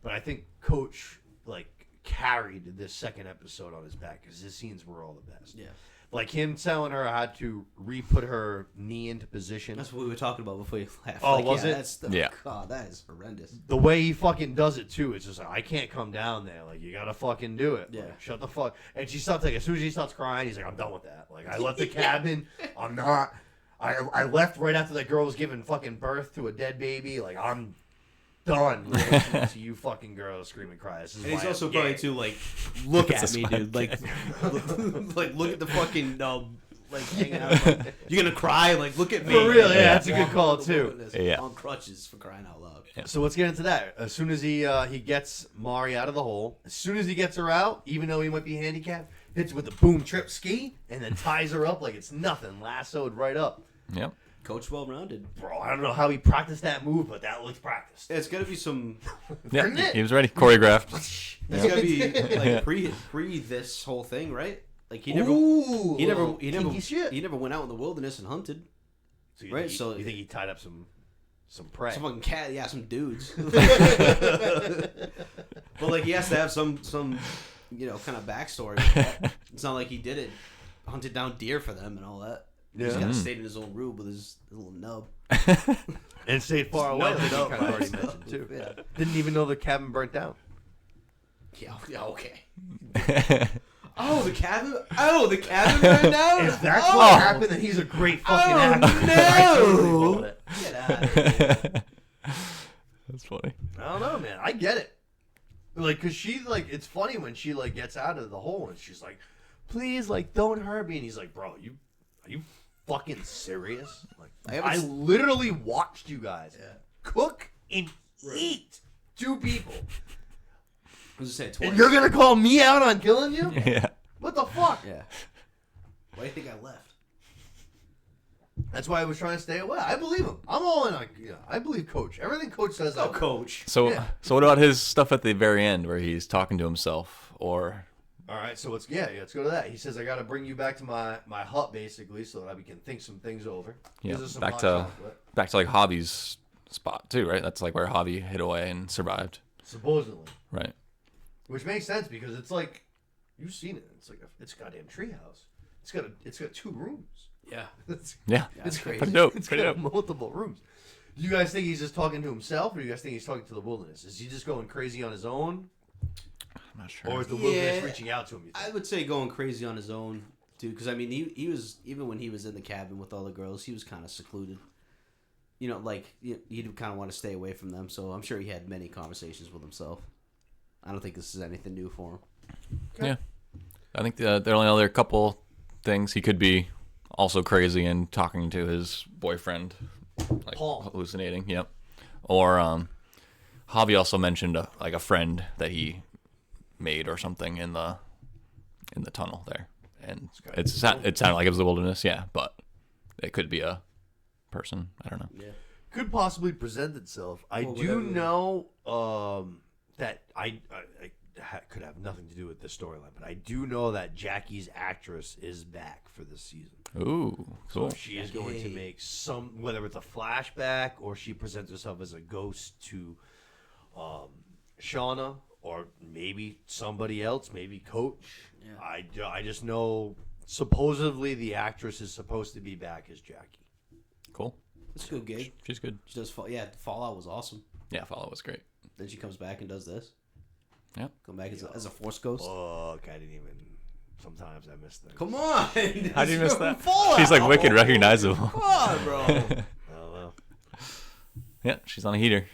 but I think Coach like carried this second episode on his back because his scenes were all the best. Yeah. Like him telling her how to re-put her knee into position. That's what we were talking about before you left. Oh, was it? Yeah. God, that is horrendous. The way he fucking does it too, it's just like I can't come down there. Like you gotta fucking do it. Yeah. Like, shut the fuck. And she starts like as soon as he starts crying, he's like, I'm done with that. Like I left the cabin. I'm not. I left right after that girl was giving fucking birth to a dead baby. Like I'm done listening to you fucking girls scream and cry. This is And he's why also I'm probably gay. too like look It's at a me, spy dude. Like, like look at the fucking like hanging out. Like, you're gonna cry? Like look at me. For real, yeah, Like, that's a good walk call, over the too. wilderness Yeah. On crutches for crying out loud. So let's get into that. As soon as he gets Mari out of the hole, as soon as he gets her out, even though he might be handicapped, hits her with the boom trip ski and then ties her up like it's nothing, lassoed right up. Yep. Coach well rounded. Bro, I don't know how he practiced that move, but that looks practiced. It's gotta be some. Yeah, Isn't it? he was ready. Choreographed. It's gotta be like Yeah. pre this whole thing, right? Like he never Ooh, he never kinky shit. he never went out in the wilderness and hunted. So you Right, think he, so- you think he tied up some prey? Some fucking cat, yeah, some dudes. But like he has to have some kind of backstory. It's not like he did it, hunted down deer for them and all that. He just Yeah. kind of stayed in his own room with his little nub. And stayed far away. No, Like you no, kind of already no. mentioned too. Yeah. Didn't even know the cabin burnt down. Yeah, okay. Oh, the cabin! Oh, the cabin burned down. If that's oh. what happened, then he's a great fucking actor. no. I totally bought it. Get out of here. That's funny. I don't know, man. I get it. Like, cause she like, it's funny when she like gets out of the hole and she's like, "Please, like, don't hurt me." And he's like, "Bro, are you fucking serious? Like, I literally watched you guys cook and eat 2 people. I was gonna say twice. And you're gonna call me out on killing you? Yeah. What the fuck? Yeah. Why do you think I left? That's why I was trying to stay away. I believe him. I'm all in on. I believe Coach. Everything Coach says. Oh, Coach. So Yeah. so what about his stuff at the very end where he's talking to himself or? All right, so let's go to that. He says I got to bring you back to my hut basically, so that we can think some things over. Yeah, Gives us some back hot to chocolate. like Javi's spot too, right? That's like where Javi hid away and survived. Supposedly, Right. which makes sense because it's like you've seen it. It's like it's a goddamn treehouse. It's got 2 rooms. Yeah. Yeah. It's crazy. Pretty dope. It's Pretty got dope. multiple rooms. Do you guys think he's just talking to himself, or do you guys think he's talking to the wilderness? Is he just going crazy on his own, I'm not sure. or is the wilderness Yeah. reaching out to him? You think? I would say going crazy on his own, too. Because, I mean, he was, even when he was in the cabin with all the girls, he was kind of secluded. You know, like, he'd kind of want to stay away from them. So I'm sure he had many conversations with himself. I don't think this is anything new for him. Okay. Yeah. I think there are only other couple things he could be also crazy and talking to his boyfriend, like Paul. hallucinating. Yep. Or Javi also mentioned a friend that he made or something in the tunnel there, and it sounded like it was the wilderness. Yeah, but it could be a person. I don't know. Yeah. Could possibly present itself. I Well, do whatever. know that I could have nothing to do with this storyline, but I do know that Jackie's actress is back for this season. Ooh, cool. So she is going to make some, whether it's a flashback or she presents herself as a ghost to Shauna or maybe somebody else, maybe Coach. Yeah. I just know supposedly the actress is supposed to be back as Jackie. Cool. It's a good gig. She's good. She does, Fallout was awesome. Yeah, Follow was great. Then she comes back and does this. Yeah. Come back as a Force ghost. Fuck, I didn't even. Sometimes I miss things. Come on. How do you miss that? Fallout. She's like wicked recognizable. Come on, bro. I don't know. Yeah, she's on a heater.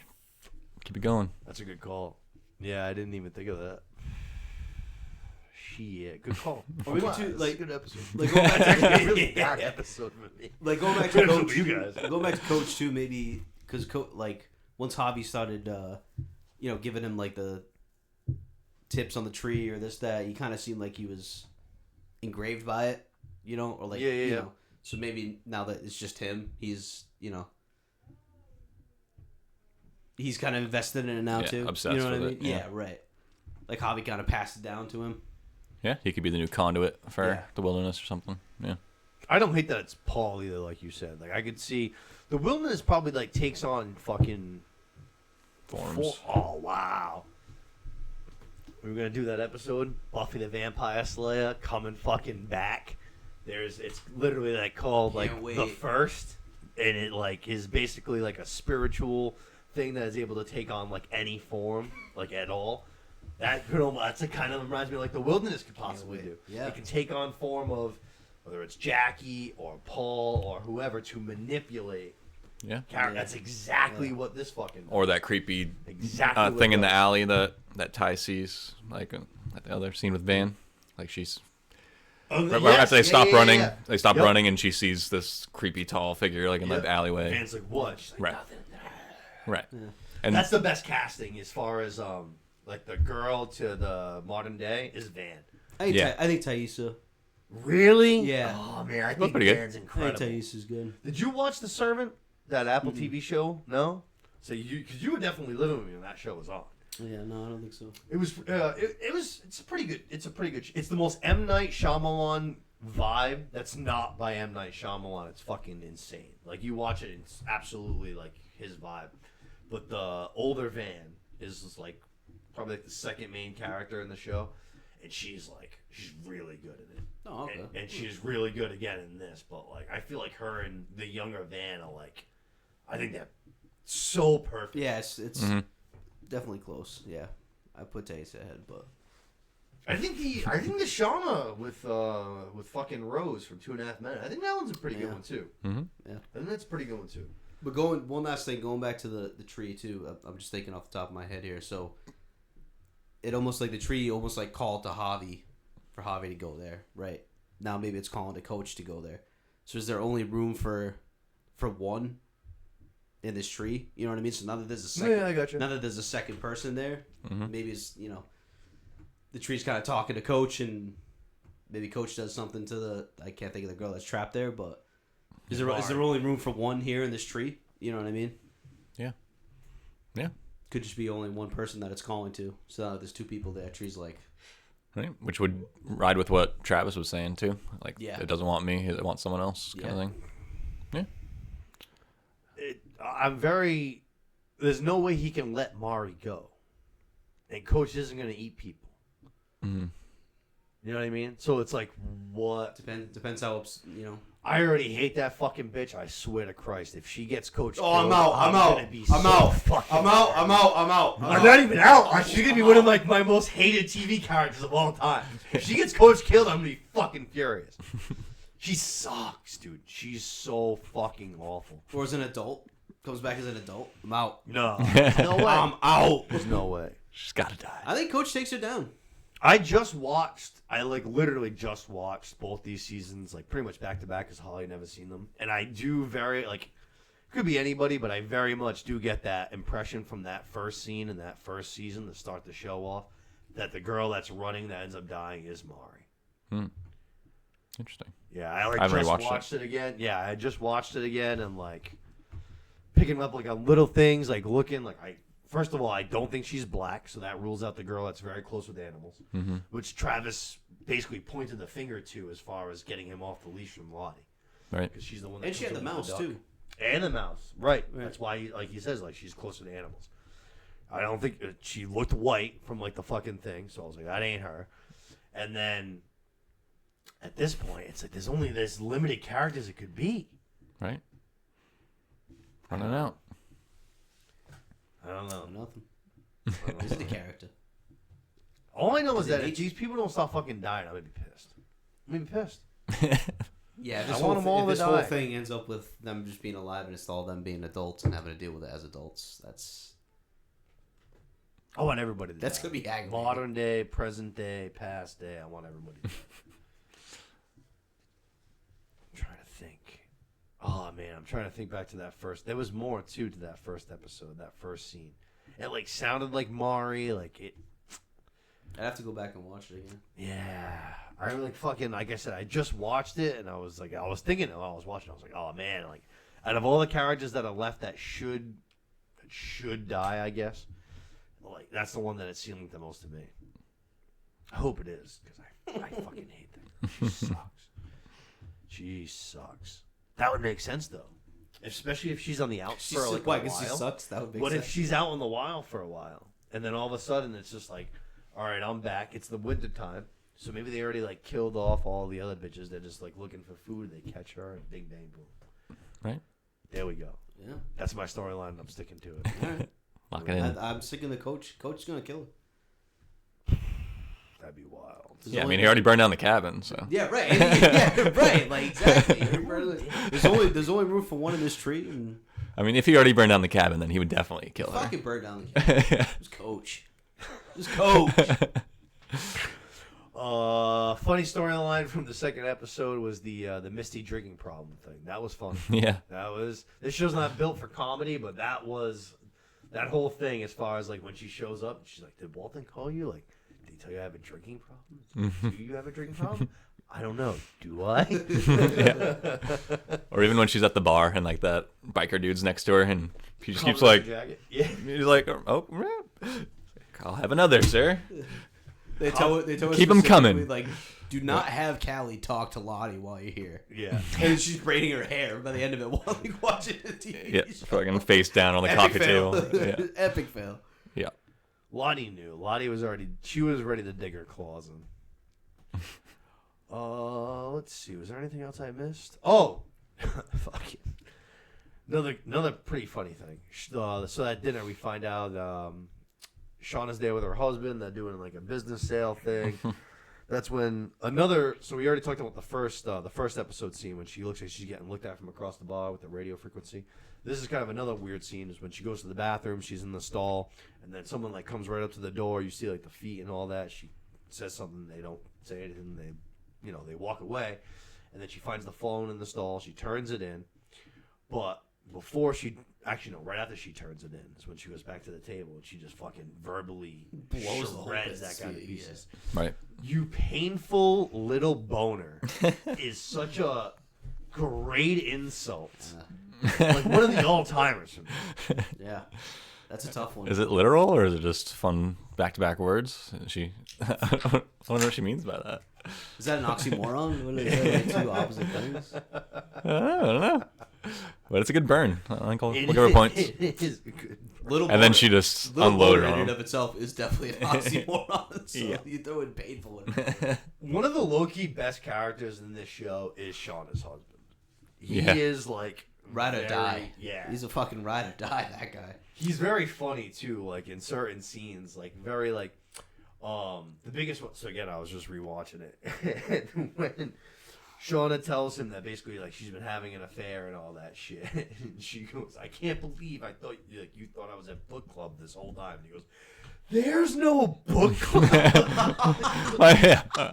Keep it going. That's a good call. Yeah, I didn't even think of that. Shit, good call. Or maybe Wow, too, this like- is a good episode. Like going back to It's a really bad episode for me. Like going back to Coach, You guys. Going back to Coach too, maybe because like once Javi started, giving him like the tips on the tree or this that, he kind of seemed like he was engraved by it, or like Yeah. So maybe now that it's just him, he's he's kind of invested in it now Yeah, too. obsessed you know what with I mean? it, yeah. Right. Like Javi kind of passed it down to him. Yeah, he could be the new conduit for Yeah. the wilderness or something. Yeah. I don't hate that it's Paul either, like you said. Like I could see the wilderness probably like takes on fucking Forms. Oh wow. We were gonna do that episode, Buffy the Vampire Slayer coming fucking back. It's literally like called like Can't the wait. first, and it like is basically like a spiritual thing that is able to take on like any form, like at all. That's a kind of reminds me of like the wilderness could possibly wait. do. Yeah. It can take on form of whether it's Jackie or Paul or whoever to manipulate Yeah. character. Yeah. That's exactly Yeah. what this fucking Or that creepy exactly what thing it in the does. alley that Ty sees, like at the other scene with Van. Like she's Oh, right yes, after they stop yeah, running, yeah. they stop Yep. running, and she sees this creepy tall figure like in Yep. the alleyway. Van's like, what? She's like, Right. nothing. Right. And That's the best casting as far as like the girl to the modern day is Van. I Yeah. think Thaisa. Really? Yeah. Oh man, I That's think pretty good. Van's I think incredible. Thaisa's good. Did you watch The Servant? That Apple TV show? No. So because you were definitely living with me when that show was on. Yeah, no, I don't think so. It was. It's a pretty good. It's the most M Night Shyamalan vibe. That's not by M Night Shyamalan. It's fucking insane. Like you watch it, it's absolutely like his vibe. But the older Van is just like probably like the second main character in the show, and she's really good in it. Oh, okay. And she's really good again in this. But like I feel like her and the younger Van are like, I think they're so perfect. Yeah, it's Mhm. definitely close. Yeah, I put Thaisa ahead, but I think the Shauna with fucking Rose from 2.5 Men. I think that one's a pretty good Yeah. one too. hmm I think that's a pretty good one too. But one last thing, going back to the tree too. I'm just thinking off the top of my head here. So it almost like the tree almost like called to Javi for Javi to go there, right? Now maybe it's calling to Coach to go there. So is there only room for one in this tree? You know what I mean? So now that there's a second, I got now that there's a second person there, Mhm. maybe it's the tree's kind of talking to Coach, and maybe Coach does something to the. I can't think of the girl that's trapped there, but is there only room for one here in this tree? You know what I mean? Yeah. Yeah. Could just be only one person that it's calling to. So there's two people there. Tree's like. Right, which would ride with what Travis was saying too. Like, Yeah. it doesn't want me; it wants someone else, kind of thing. Yeah. There's no way he can let Mari go, and Coach isn't going to eat people. Mm-hmm. You know what I mean? So it's like, what? Depends how I already hate that fucking bitch. I swear to Christ, if she gets Coach, Oh, I'm killed, out. I'm not even out. She's gonna be one of like my most hated TV characters of all time. If she gets Coach killed, I'm gonna be fucking furious. She sucks, dude. She's so fucking awful. Or as an adult, comes back as an adult. I'm out. No way. I'm out. There's no way. She's got to die. I think Coach takes her down. I literally just watched both these seasons, like pretty much back to back, because Holly never seen them, and I do could be anybody, but I very much do get that impression from that first scene in that first season to start the show off, that the girl that's running that ends up dying is Mari. Interesting. Yeah, I just watched it again. Yeah, I just watched it again and like picking up like on little things, like looking like First of all, I don't think she's black, so that rules out the girl that's very close with animals, which Travis basically pointed the finger to as far as getting him off the leash from Lottie. Right. Because she's the one that And she had the mouse, too. And the mouse. Right. That's why, like he says, like she's closer to animals. I don't think she looked white from like the fucking thing, so I was like, that ain't her. And then at this point, it's like there's limited characters it could be. Right. Running out. I don't know. Nothing. This is the character. All I know is that if these people don't stop fucking dying, I'm gonna be pissed. Yeah, I want them all to this die. whole thing ends up with them just being alive, and it's all them being adults and having to deal with it as adults. I want everybody to That's die. gonna be aggravating. Modern day, present day, past day. I want everybody to die. I'm trying to think. Oh, man. I'm trying to think back to that first. There was more, too, to that first episode, that first scene. It, like, sounded like Mari. Like, it... I'd have to go back and watch it again. Yeah. I like fucking, like I said, I just watched it, and I was thinking while I was watching, I was like, oh, man. Like, out of all the characters that are left that should die, I guess, like, that's the one that it's seeming the most to me. I hope it is, because I fucking hate that. She sucks. She sucks. That would make sense, though. Especially if she's on the outs for like a while. She sucks? That would make What sense. if she's out in the wild for a while, and then all of a sudden it's just like, all right, I'm back. It's the winter time, so maybe they already like killed off all the other bitches. They're just like looking for food. They catch her, and bing, bang, boom. Right. There we go. Yeah. That's my storyline. I'm sticking to it. Lock it in. I'm sticking to Coach. Coach's gonna kill her. That'd be wild. Yeah, I mean, he already burned down the cabin, so. Yeah, right. Yeah, right. Like exactly. There's only room for one in this tree, and I mean, if he already burned down the cabin, then he would definitely kill her. fucking burn down the cabin. Just Coach. Just Coach. Funny storyline from the second episode was the Misty drinking problem thing. That was fun. Yeah. This show's not built for comedy, but that whole thing as far as like when she shows up, she's like, did Walton call you? Like, did he tell you I have a drinking problem? Do you have a drinking problem? I don't know. Do I? Yeah. Or even when she's at the bar and like that biker dude's next to her and he just keeps like, yeah. he's like, oh, I'll have another, sir. They tell us Keep 'em coming. Like, do not have Callie talk to Lottie while you're here. Yeah. And she's braiding her hair by the end of it while like watching the TV Yeah, show. fucking face down on the Epic coffee fail. table. Yeah. Epic fail. Yeah. Lottie knew. Lottie was ready to dig her claws in. Let's see. Was there anything else I missed? Oh, fucking another pretty funny thing. So at dinner we find out Shauna's there with her husband. They're doing like a business sale thing. That's when So we already talked about the first episode scene when she looks like she's getting looked at from across the bar with the radio frequency. This is kind of another weird scene. Is when she goes to the bathroom, she's in the stall, and then someone like comes right up to the door. You see like the feet and all that. She says something. They don't say anything. They walk away, and then she finds the phone in the stall. She turns it in, but before she actually no, right after she turns it in is when she goes back to the table and she just fucking verbally Blows the whole shreds bit, that guy to yeah. pieces. Right. You painful little boner is such a great insult. Like one of the all timers for me. Yeah, that's a tough one. Is it literal or is it just fun back-to-back words? She, I wonder what she means by that. Is that an oxymoron? What is that, like two opposite things? I don't know. But it's a good burn. I think we'll give her points. It is good. Little And then boner- she just little unloaded boner on in and him. of itself is definitely an oxymoron. So Yeah. you throw in painful. In One of the low-key best characters in this show is Shauna's husband. He Yeah. is like ride or very- die. Yeah, He's a fucking ride or die, that guy. he's very funny too. Like in certain scenes, like very like the biggest one. So again, I was just rewatching it and when Shauna tells him that basically like she's been having an affair and all that shit, and she goes, "I can't believe I thought like you thought I was at book club this whole time." And he goes, "There's no book club."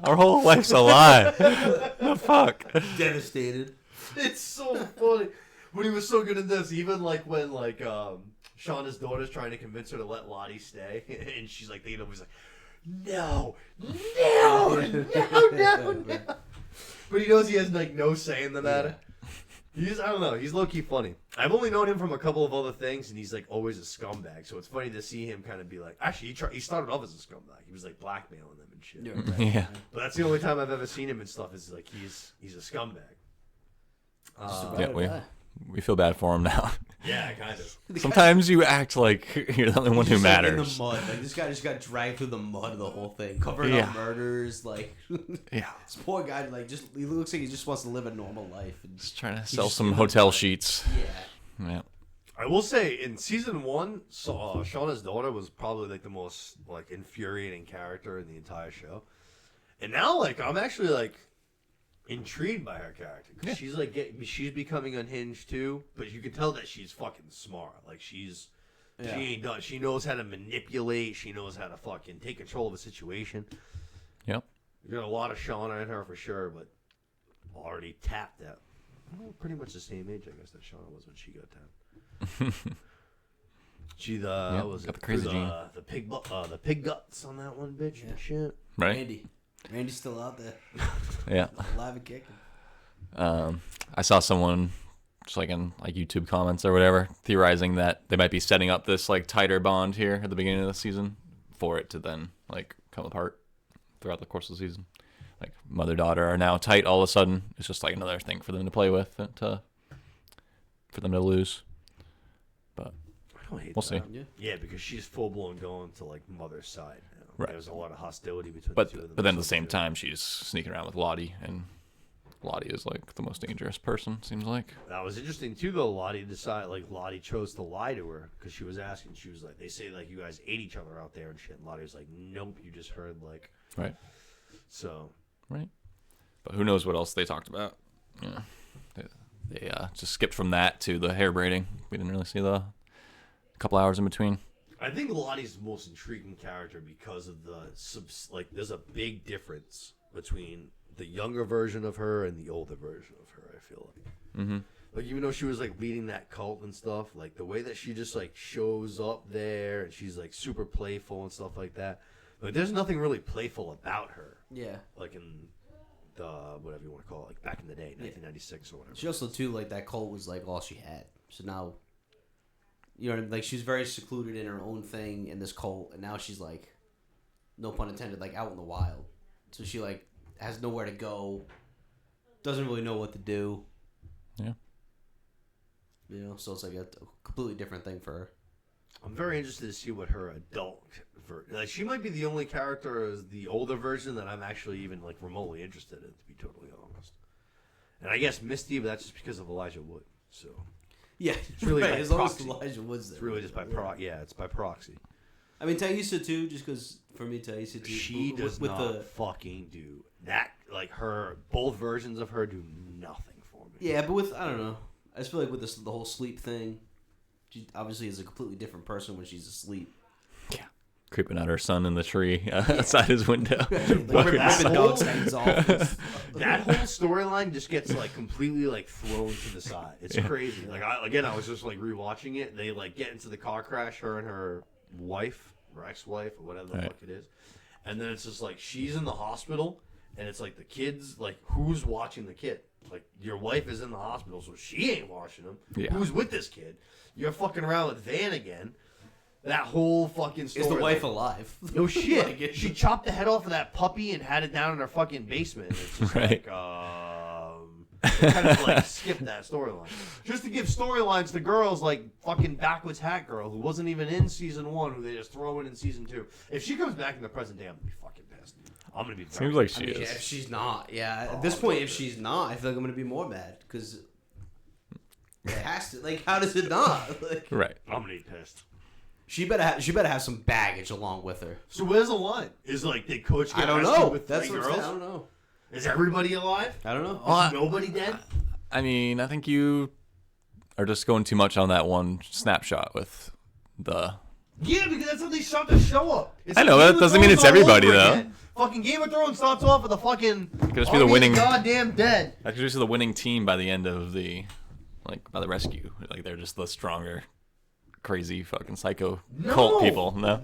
Our whole life's a lie. The fuck? Devastated. It's so funny. But he was so good at this. Even like when like Shauna's daughter's trying to convince her to let Lottie stay, and she's like thinking of he's like, no. But he knows he has like no say in the matter. He's I don't know. He's low key funny. I've only known him from a couple of other things, and he's like always a scumbag. So it's funny to see him kind of be like. Actually, he started off as a scumbag. He was like blackmailing them and shit. Yeah. Yeah. But that's the only time I've ever seen him and stuff. Is like he's a scumbag. Yeah, we feel bad for him now. Yeah, kind of. Sometimes you act like you're the only one who Just, like, matters. in the mud. Like this guy just got dragged through the mud of the whole thing, covering Yeah. up murders. Like Yeah. this poor guy, like he looks like he just wants to live a normal life. And Just trying to he's sell just some in the hotel mud. sheets. Yeah. Yeah. I will say in season 1, Shauna's daughter was probably like the most like infuriating character in the entire show, and now like I'm actually like intrigued by her character because she's like she's becoming unhinged too, but you can tell that she's fucking smart. Like she ain't done. She knows how to manipulate. She knows how to fucking take control of a situation. Yep. You got a lot of Shauna in her for sure, but already tapped out. Well, pretty much the same age, I guess, that Shauna was when she got tapped. She Yep, was got the crazy gene. the pig guts on that one, bitch. Yeah. And shit. Right? Randy's still out there, Yeah. alive and kicking. I saw someone just like in like YouTube comments or whatever theorizing that they might be setting up this like tighter bond here at the beginning of the season for it to then like come apart throughout the course of the season. Like mother daughter are now tight all of a sudden. It's just like another thing for them to play with and for them to lose. But I don't hate we'll that. see. Yeah, because she's full blown going to like mother's side. You know? Right. There's a lot of hostility between But the two of them. but then at the same time she's sneaking around with Lottie, and Lottie is like the most dangerous person, seems like. That was interesting too, though. Lottie chose to lie to her because she was asking. She was like, "They say like you guys ate each other out there and shit." And Lottie was like, "Nope, you just heard like." Right. So. Right. But who knows what else they talked about? Yeah. They just skipped from that to the hair braiding. We didn't really see the couple hours in between. I think Lottie's the most intriguing character because of there's a big difference between the younger version of her and the older version of her. I feel like, like even though she was like leading that cult and stuff, like the way that she just like shows up there and she's like super playful and stuff like that. Like there's nothing really playful about her. Yeah. Like in the whatever you want to call it, like back in the day, 1996 or whatever. She also too like that cult was like all she had. So now, you know what I mean? Like she was very secluded in her own thing in this cult, and now she's like, no pun intended, like out in the wild. So she like has nowhere to go, doesn't really know what to do. Yeah. You know, so it's like a completely different thing for her. I'm very interested to see what her adult like. She might be the only character as the older version that I'm actually even like remotely interested in, to be totally honest. And I guess Misty, but that's just because of Elijah Wood. So Yeah, it's really right, by as long as proxy. Elijah Wood's there. It's really just by yeah, it's by proxy. I mean, Taissa too, just because for me, Taissa too. She does not fucking do that. Like her, both versions of her do nothing for me. Yeah, but with I don't know. I just feel like with this the whole sleep thing, she obviously is a completely different person when she's asleep. Yeah. creeping out her son in the tree outside his window. Ripping dogs' heads off. That whole storyline just gets like completely like thrown to the side. It's crazy. Like I was just like rewatching it. They like get into the car crash, her and her wife or ex-wife or whatever the fuck it is, and then it's just like she's in the hospital, and it's like the kids, like who's watching the kid? Like your wife is in the hospital, so she ain't watching him. Yeah. Who's with this kid? You're fucking around with Van again. That whole fucking story. Is the wife alive? No shit. Like, she chopped the head off of that puppy and had it down in her fucking basement. And it's just like, they kind of like skipped that storyline. Just to give storylines to girls like fucking Backwoods Hat Girl, who wasn't even in season 1, who they just throw in season 2. If she comes back in the present day, I'm gonna be fucking pissed. I'm gonna be very Seems like she is. Yeah, if she's not, at this point, if she's not, I feel like I'm gonna be more mad because it has to. Like, how does it not? Like, right. I'm gonna be pissed. She better have some baggage along with her. So where's the line? Is like did Coach get I don't rescued know. with That's 3 what girls? I don't know. Is everybody alive? I don't know. Is nobody dead? I mean, I think you are just going too much on that one snapshot with the. Yeah, because that's how they shot the show up. I know, that doesn't mean it's everybody, though. Again. Fucking Game of Thrones starts off with a fucking. Could just be the winning. Goddamn dead. That could just be the winning team by the end of the, like, by the rescue. Like they're just the stronger, crazy fucking psycho cult people. No.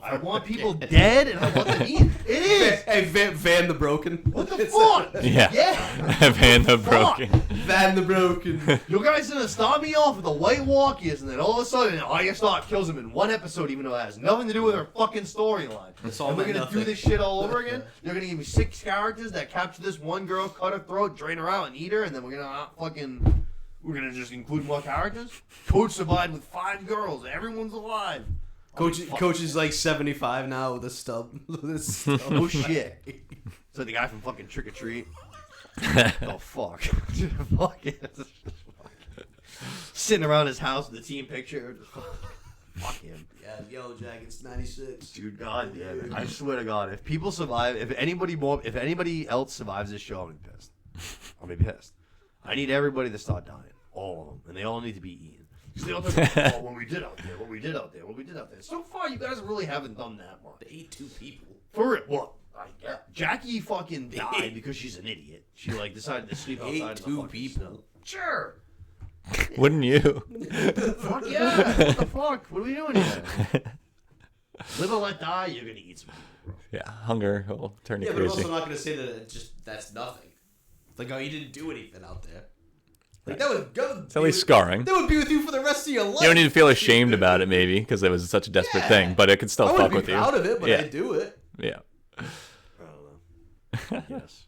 I want people dead, and I want them eaten. It is. Hey, Van the Broken. What the fuck? Yeah. Van the Broken. Van the Broken. You guys gonna start me off with the White Walkers, and then all of a sudden, Arya Stark kills him in one episode, even though it has nothing to do with her fucking storyline. And we're gonna do this shit all over again? You're gonna give me 6 characters that capture this one girl, cut her throat, drain her out, and eat her, and then we're gonna just include more characters? Coach survived with 5 girls. Everyone's alive. Coach is like 75 now with a stub. No shit. It's like the guy from fucking Trick or Treat. Oh fuck. Fuck it. Sitting around his house with the team picture. Fuck him. Yeah, Yellowjackets 96. Dude, god damn it. I swear to God, if people survive, if anybody else survives this show, I'm gonna be pissed. I'll be pissed. I need everybody to start dying. All of them. And they all need to be eaten. Because they all talk about what we did out there. So far, you guys really haven't done that much. They ate 2 people. For it, what? Jackie fucking died because she's an idiot. She like decided to sleep outside of the fucking people. snow. Sure. Wouldn't you? Fuck yeah. What the fuck? What are we doing here? Live or let die, you're gonna eat some people, bro. Yeah, hunger will turn you Yeah, crazy. but I'm also not gonna say that that's nothing. Like, oh, you didn't do anything out there. Like, that would it's at least scarring. That would be with you for the rest of your life. You don't need to feel ashamed about it, maybe, because it was such a desperate thing, but it could still fuck with you. I wouldn't be proud of it, but I'd do it. Yeah. I don't know. Yes.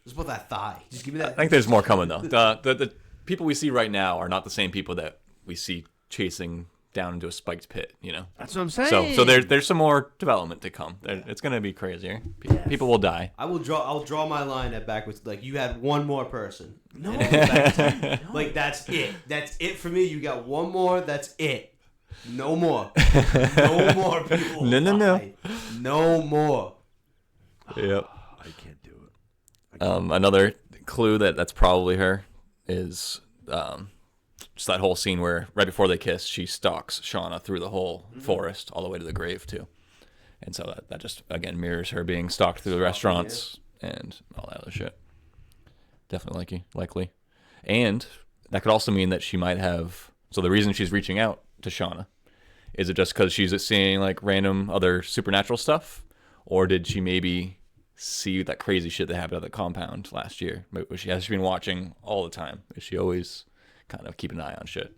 Just put that thigh. Just give me that. I think there's more coming, though. The people we see right now are not the same people that we see chasing down into a spiked pit, you know? That's what I'm saying. So there's some more development to come. It's going to be crazier. People will die. I'll draw my line at backwards. Like, you had one more person. No. Like, that's it. That's it for me. You got one more. That's it. No more. No more people. No. No more. Yep. I can't do it. Another clue that's probably her is just that whole scene where right before they kiss, she stalks Shauna through the whole forest all the way to the grave too, and so that just again mirrors her being stalked through the restaurants and all that other shit. Definitely likely, and that could also mean that she might have. So the reason she's reaching out to Shauna is it just because she's seeing like random other supernatural stuff, or did she maybe see that crazy shit that happened at the compound last year? Has she been watching all the time? Is she always kind of keep an eye on shit?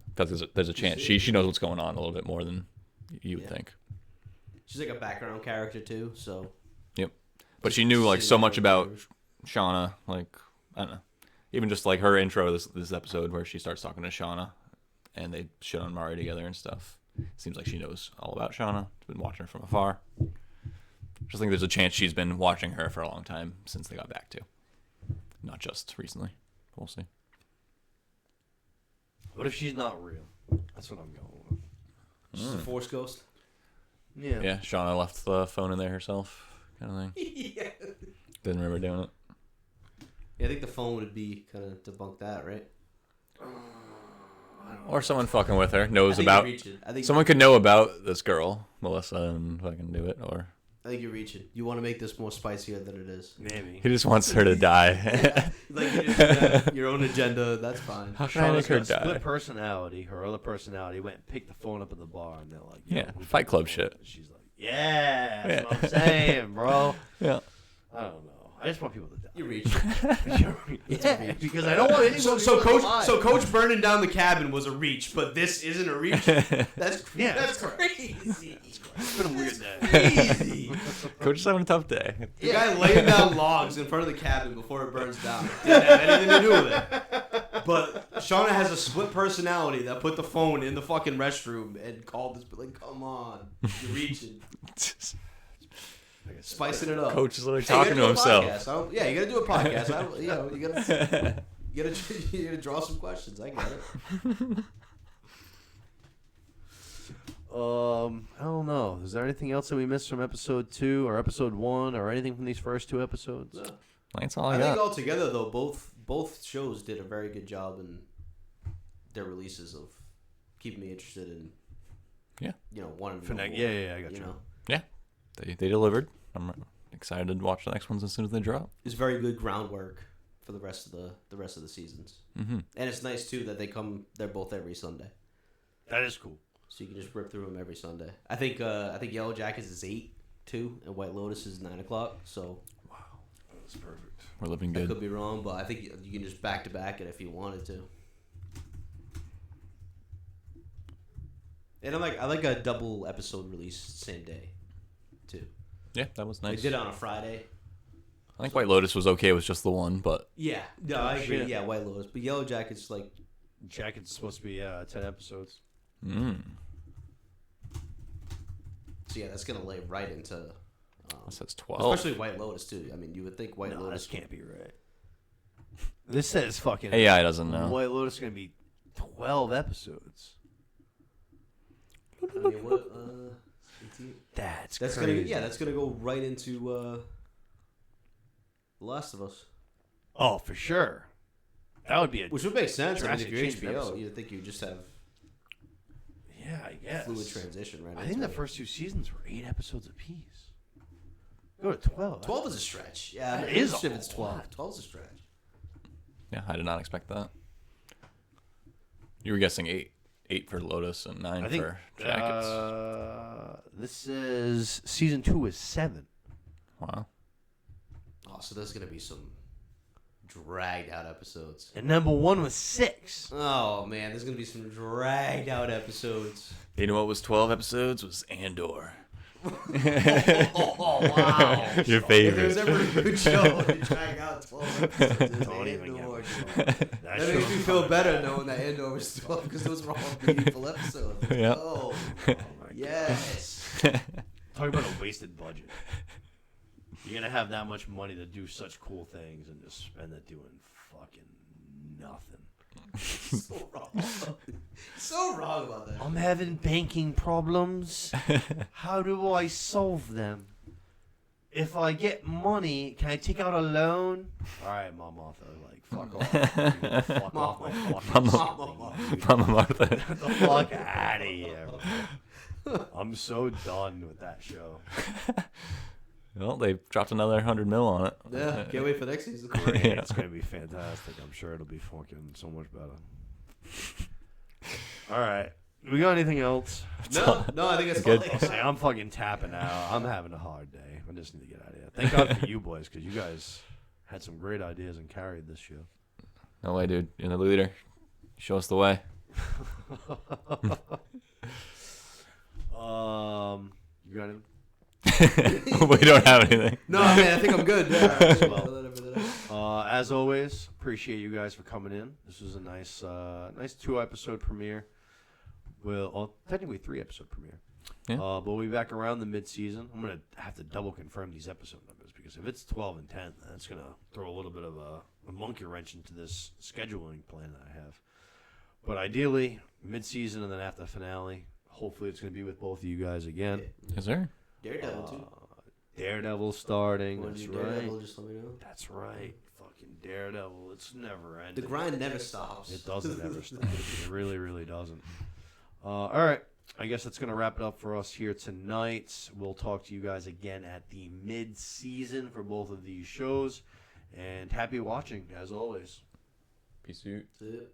Because there's a chance she knows what's going on a little bit more than you would think. She's like a background character too, so. Yep. But she knew like so much about Shauna, like I don't know, even just like her intro this episode where she starts talking to Shauna, and they shit on Mari together and stuff. Seems like she knows all about Shauna. She's been watching her from afar. Just think there's a chance she's been watching her for a long time since they got back too, not just recently. We'll see. What if she's not real? That's what I'm going with. She's a Force ghost. Yeah. Yeah, Shauna left the phone in there herself, kind of thing. Yeah. Didn't remember doing it. Yeah, I think the phone would be kind of debunk that, right? Or someone fucking with her knows I think about. you're reaching. I think Someone could know about this girl, Melissa, and fucking do it. Or I think you're reaching. You want to make this more spicier than it is. Maybe. he just wants her to die. Yeah. Like you just have your own agenda. That's fine. How can I make her Shauna's got a die? split personality. Her other personality went and picked the phone up at the bar, and they're like, Yeah, who Fight picked Club the phone shit. up? She's like, yeah, that's what I'm saying, bro. Yeah. I don't know. I just want people to die. You're reaching. Yeah, because I don't want anyone. So coach burning down the cabin was a reach, but this isn't a reach. That's crazy. It's been a weird day. Crazy. Coach is having a tough day. The guy laying down logs in front of the cabin before it burns down didn't have anything to do with it. But Shauna has a split personality that put the phone in the fucking restroom and called this. But like, come on, you're reaching, spicing it up. Coach is literally Hey, you talking gotta to do a himself. podcast. You gotta do a podcast. You gotta draw some questions. I get it. I don't know. Is there anything else that we missed from episode 2 or episode 1 or anything from these first 2 episodes? No. That's all I I got. think altogether though, both shows did a very good job in their releases of keeping me interested in. Yeah. Wanting to know more, Yeah, I got you. Yeah, they delivered. I'm excited to watch the next ones as soon as they drop. It's very good groundwork for the rest of the seasons. Mm-hmm. And it's nice too that they're both every Sunday, That is cool. so you can just rip through them every Sunday. I think Yellowjackets is 8 too, and White Lotus is 9 o'clock. So That's perfect. We're living I good. could be wrong, but I think you can just back to back it if you wanted to. And I like a double episode release same day, too. Yeah, that was They nice. did it on a Friday. I think White Lotus was okay with just the one, but Yeah, no, I agree. shit. Yeah, White Lotus, but Yellowjackets like Jacket's supposed to be 10 episodes. so yeah, that's gonna lay right into. this says 12. Especially White Lotus too. I mean, you would think White No, Lotus this can't be right. This says fucking AI doesn't know. White Lotus is going to be 12 episodes. I mean, what, 18? That's That's crazy. that's gonna go right into The Last of Us, Oh, for sure. That would be a which would make sense. I mean, if drastic you're change in HBO, episode. you'd think you just have Yeah, I guess. fluid transition, right? I think into the it. first 2 seasons were 8 episodes apiece. Go to 12. 12 is a stretch. Yeah, That I'm is interested a if it's 12. lot. 12 is a stretch. Yeah, I did not expect that. You were guessing 8 for Lotus and 9 I think for Jackets. this is season 2 is 7. Wow. Oh, so there's gonna be some dragged out episodes. And number 1 was 6. Oh man, there's gonna be some dragged out episodes. You know what was 12 episodes? Was Andor. Oh wow! Your If there's favorite. ever a good show to drag out 12 episodes, it's Don't even get Andor. me That That show makes me was feel fucking better bad. knowing that Andor was 12 because those were all meaningful episodes. Yeah. Oh, Oh my yes. Talk about a wasted budget. You're gonna have that much money to do such cool things and just spend it doing fucking nothing. So wrong. So wrong about that. I'm having banking problems. How do I solve them? If I get money, can I take out a loan? All right, Mom Martha, like fuck off. Fuck off my fucking ceiling, dude. Mama Martha. Get the fuck out of here. I'm so done with that show. Well, they dropped another 100 mil on it. Yeah, can't wait for next season. Great. Yeah. It's gonna be fantastic. I'm sure it'll be fucking so much better. All right, we got anything else? No, I think it's Good. fine. I'll say I'm fucking tapping out. I'm having a hard day. I just need to get out of here. Thank God for you boys, because you guys had some great ideas and carried this show. No way, dude. You're the leader. Show us the way. You got it. We don't have anything. No, man, I think I'm good. As always, appreciate you guys for coming in. This was a nice 2-episode premiere. Well, technically 3-episode premiere. Yeah. But we'll be back around the mid-season. I'm gonna have to double confirm these episode numbers because if it's 12 and 10, then it's gonna throw a little bit of a monkey wrench into this scheduling plan that I have. But ideally, mid-season and then after the finale, hopefully it's gonna be with both of you guys again. Is there? Daredevil too. Daredevil starting. Wanna That's do right. Daredevil, just let me know. That's right. fucking Daredevil. It's never ending. The grind never stops. It doesn't ever stop. It really, really doesn't. All right. I guess that's going to wrap it up for us here tonight. We'll talk to you guys again at the mid-season for both of these shows. And happy watching, as always. Peace out. That's it.